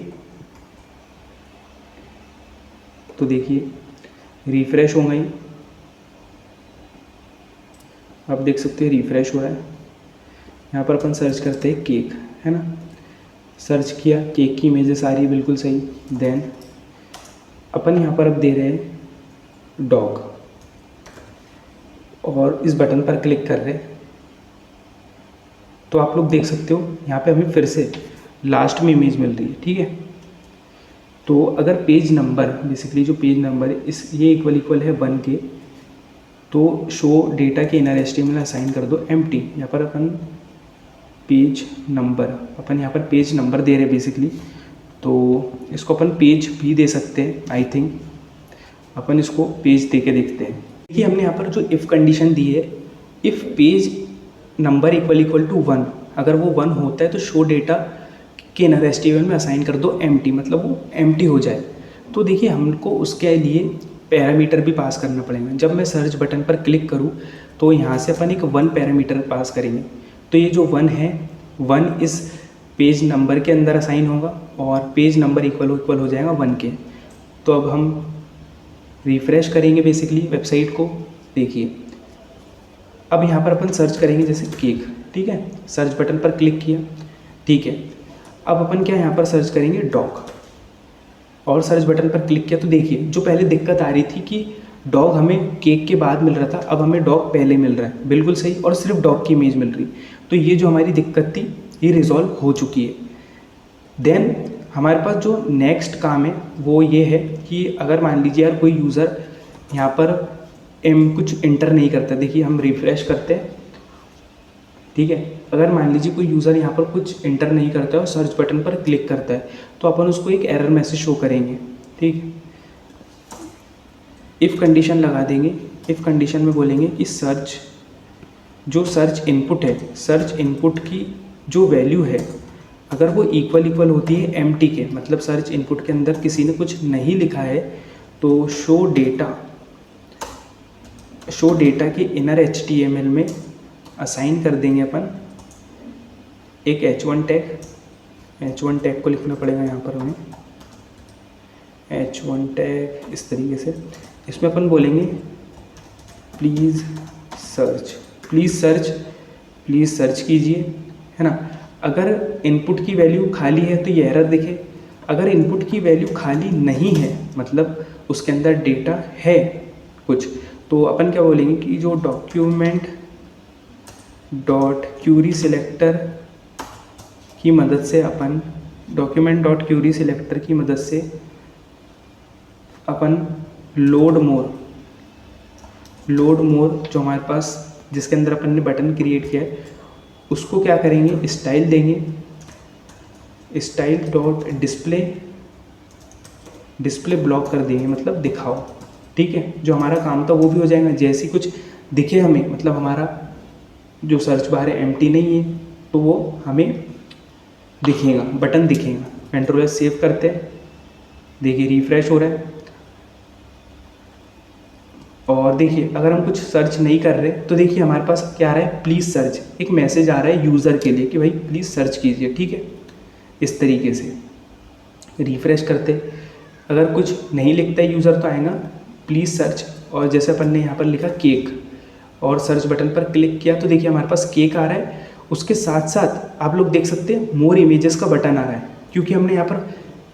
तो देखिए रिफ्रेश हो गई, आप देख सकते हैं रिफ्रेश हो रहा है। यहाँ पर अपन सर्च करते हैं केक, है ना, सर्च किया, केक की इमेजेस आ रही है, बिल्कुल सही। देन अपन यहाँ पर अब दे रहे हैं डॉग, और इस बटन पर क्लिक कर रहे हैं तो आप लोग देख सकते हो यहाँ पे हमें फिर से लास्ट में इमेज मिल रही है। ठीक है, तो अगर पेज नंबर, बेसिकली जो पेज नंबर है इस ये इक्वल है 1 के, तो शो डेटा के इनर HTML असाइन कर दो एम्प्टी। यहाँ पर अपन पेज नंबर, अपन यहाँ पर पेज नंबर दे रहे हैं बेसिकली, तो इसको अपन पेज भी दे सकते हैं। आई थिंक अपन इसको पेज दे के देखते हैं। देखिए हमने यहाँ पर जो इफ़ कंडीशन दी है, if page number equal to 1, अगर वो 1 होता है तो शो डेटा के इनर HTML में असाइन कर दो एम्प्टी, मतलब वो एम्प्टी हो जाए। तो देखिए हमको उसके लिए पैरामीटर भी पास करना पड़ेगा। जब मैं सर्च बटन पर क्लिक करूँ तो यहाँ से अपन एक 1 पैरामीटर पास करेंगे। तो ये जो 1 है, 1 इस पेज नंबर के अंदर असाइन होगा और पेज नंबर इक्वल हो जाएगा 1 के। तो अब हम रिफ़्रेश करेंगे बेसिकली वेबसाइट को। देखिए अब यहाँ पर अपन सर्च करेंगे जैसे केक, ठीक है, सर्च बटन पर क्लिक किया, ठीक है। अब अपन क्या यहाँ पर सर्च करेंगे डॉग, और सर्च बटन पर क्लिक किया तो देखिए जो पहले दिक्कत आ रही थी कि डॉग हमें केक के बाद मिल रहा था, अब हमें डॉग पहले मिल रहा है, बिल्कुल सही, और सिर्फ डॉग की इमेज मिल रही। तो ये जो हमारी दिक्कत थी ये रिजॉल्व हो चुकी है। देन हमारे पास जो नेक्स्ट काम है वो ये है कि अगर मान लीजिए यार कोई यूज़र यहाँ पर कुछ इंटर नहीं करता, देखिए हम रिफ़्रेश करते हैं, ठीक है। अगर मान लीजिए कोई यूज़र यहाँ पर कुछ इंटर नहीं करता है और सर्च बटन पर क्लिक करता है तो अपन उसको एक एरर मैसेज शो करेंगे, ठीक। इफ़ कंडीशन लगा देंगे, इफ़ कंडीशन में बोलेंगे कि सर्च इनपुट है, सर्च इनपुट की जो वैल्यू है अगर वो इक्वल होती है एम्प्टी के, मतलब सर्च इनपुट के अंदर किसी ने कुछ नहीं लिखा है, तो शो डेटा के इनर HTML में असाइन कर देंगे अपन एक h1 टैग को लिखना पड़ेगा यहाँ पर हमें, h1 टैग इस तरीके से। इसमें अपन बोलेंगे प्लीज़ सर्च कीजिए, है ना। अगर इनपुट की वैल्यू खाली है तो ये एरर दिखे, अगर इनपुट की वैल्यू खाली नहीं है मतलब उसके अंदर डेटा है कुछ, तो अपन क्या बोलेंगे कि जो document.query सिलेक्टर की मदद से अपन लोड मोर जो हमारे पास जिसके अंदर अपन ने बटन क्रिएट किया है उसको क्या करेंगे, स्टाइल देंगे, डिस्प्ले ब्लॉक कर देंगे, मतलब दिखाओ, ठीक है। जो हमारा काम था वो भी हो जाएगा, जैसे कुछ दिखे हमें, मतलब हमारा जो सर्च बार है एम्प्टी नहीं है तो वो हमें दिखेगा, बटन दिखेगा। कंट्रोल सेव करते हैं, देखिए रिफ्रेश हो रहा है, और देखिए अगर हम कुछ सर्च नहीं कर रहे तो देखिए हमारे पास क्या आ रहा है, प्लीज़ सर्च, एक मैसेज आ रहा है यूज़र के लिए कि भाई प्लीज़ सर्च कीजिए, ठीक है। इस तरीके से रिफ्रेश करते, अगर कुछ नहीं लिखता है यूज़र तो आएगा प्लीज़ सर्च, और जैसे अपन ने यहाँ पर लिखा केक और सर्च बटन पर क्लिक किया तो देखिए हमारे पास केक आ रहा है। उसके साथ साथ आप लोग देख सकते हैं मोर इमेजेस का बटन आ रहा है, क्योंकि हमने यहाँ पर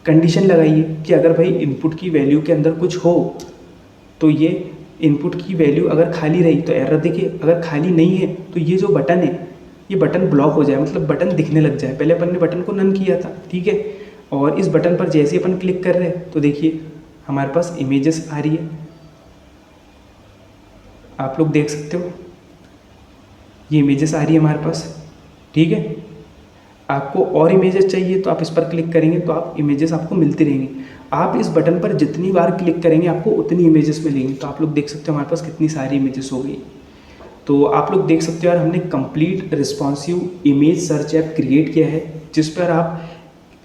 कंडीशन लगाई है कि अगर भाई इनपुट की वैल्यू के अंदर कुछ हो तो ये इनपुट की वैल्यू अगर खाली रही तो एरर दिखे, अगर खाली नहीं है तो ये जो बटन है ये बटन ब्लॉक हो जाए, मतलब बटन दिखने लग जाए। पहले अपन ने बटन को नन किया था, ठीक है, और इस बटन पर जैसे अपन क्लिक कर रहे हैं तो देखिए हमारे पास इमेजेस आ रही है, आप लोग देख सकते हो ये इमेजेस आ रही है हमारे पास, ठीक है। आपको और इमेजेस चाहिए तो आप इस पर क्लिक करेंगे तो आप इमेजेस आपको मिलती रहेंगी। आप इस बटन पर जितनी बार क्लिक करेंगे आपको उतनी इमेजेस मिलेंगी। तो आप लोग देख सकते हो हमारे पास कितनी सारी इमेजेस हो गई। तो आप लोग देख सकते हो यार हमने complete responsive image search app create किया है, जिस पर आप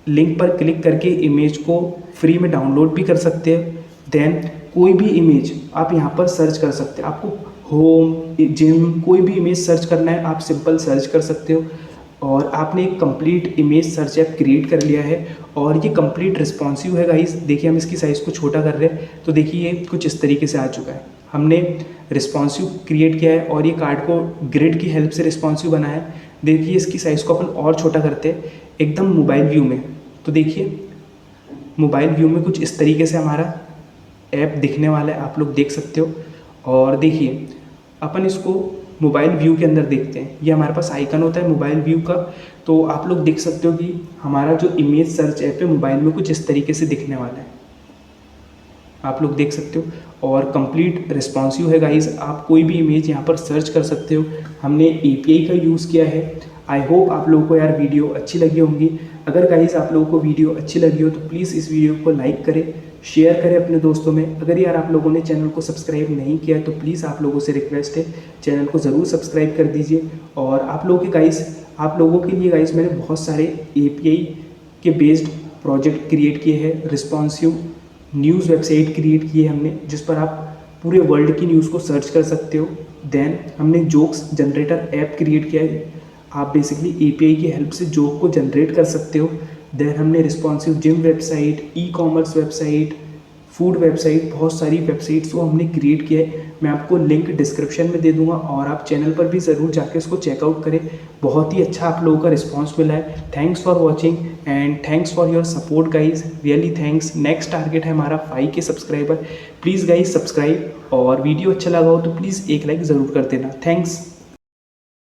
लिंक पर क्लिक करके इमेज को फ्री में डाउनलोड भी कर सकते हैं। देन कोई भी इमेज आप यहाँ पर सर्च कर सकते हैं, आपको होम, जिम, कोई भी इमेज सर्च करना है आप सिंपल सर्च कर सकते हो, और आपने एक complete image search app create कर लिया है। और ये कंप्लीट रिस्पॉन्सिव है गाइस। देखिए हम इसकी साइज़ को छोटा कर रहे हैं तो देखिए ये कुछ इस तरीके से आ चुका है। हमने रिस्पॉन्सिव क्रिएट किया है और ये कार्ड को ग्रिड की हेल्प से रिस्पॉन्सिव बनाया है। देखिए इसकी साइज़ को अपन और छोटा करते हैं एकदम मोबाइल व्यू में, तो देखिए मोबाइल व्यू में कुछ इस तरीके से हमारा ऐप दिखने वाला है, आप लोग देख सकते हो। और देखिए अपन इसको मोबाइल व्यू के अंदर देखते हैं, ये हमारे पास आइकन होता है मोबाइल व्यू का, तो आप लोग देख सकते हो कि हमारा जो इमेज सर्च ऐप है मोबाइल में कुछ इस तरीके से दिखने वाला है, आप लोग देख सकते हो। और कंप्लीट रिस्पॉन्सिव है गाइस, आप कोई भी इमेज यहाँ पर सर्च कर सकते हो। हमने API का यूज़ किया है। आई होप आप लोगों को यार वीडियो अच्छी लगी होंगी। अगर गाइस आप लोगों को वीडियो अच्छी लगी हो तो प्लीज़ इस वीडियो को लाइक करें, शेयर करें अपने दोस्तों में। अगर यार आप लोगों ने चैनल को सब्सक्राइब नहीं किया तो प्लीज़ आप लोगों से रिक्वेस्ट है चैनल को ज़रूर सब्सक्राइब कर दीजिए। और आप लोगों के लिए गाइस मैंने बहुत सारे API के बेस्ड प्रोजेक्ट क्रिएट किए हैं। रिस्पॉन्सिव न्यूज़ वेबसाइट क्रिएट की है हमने, जिस पर आप पूरे वर्ल्ड की न्यूज़ को सर्च कर सकते हो। देन हमने जोक्स जनरेटर ऐप क्रिएट किया है, आप बेसिकली एपीआई की हेल्प से जोक को जनरेट कर सकते हो। देन हमने responsive gym website, e commerce website, food website, बहुत सारी वेबसाइट्स को हमने क्रिएट किया है। मैं आपको लिंक डिस्क्रिप्शन में दे दूंगा और आप चैनल पर भी ज़रूर जाके उसको चेकआउट करें। बहुत ही अच्छा आप लोगों का रिस्पांस मिला है। Thanks for watching and thanks for your support guys, really thanks. Next target है हमारा 5K subscriber. Please guys subscribe, और वीडियो अच्छा लगा हो तो प्लीज़ एक लाइक ज़रूर कर देना। थैंक्स।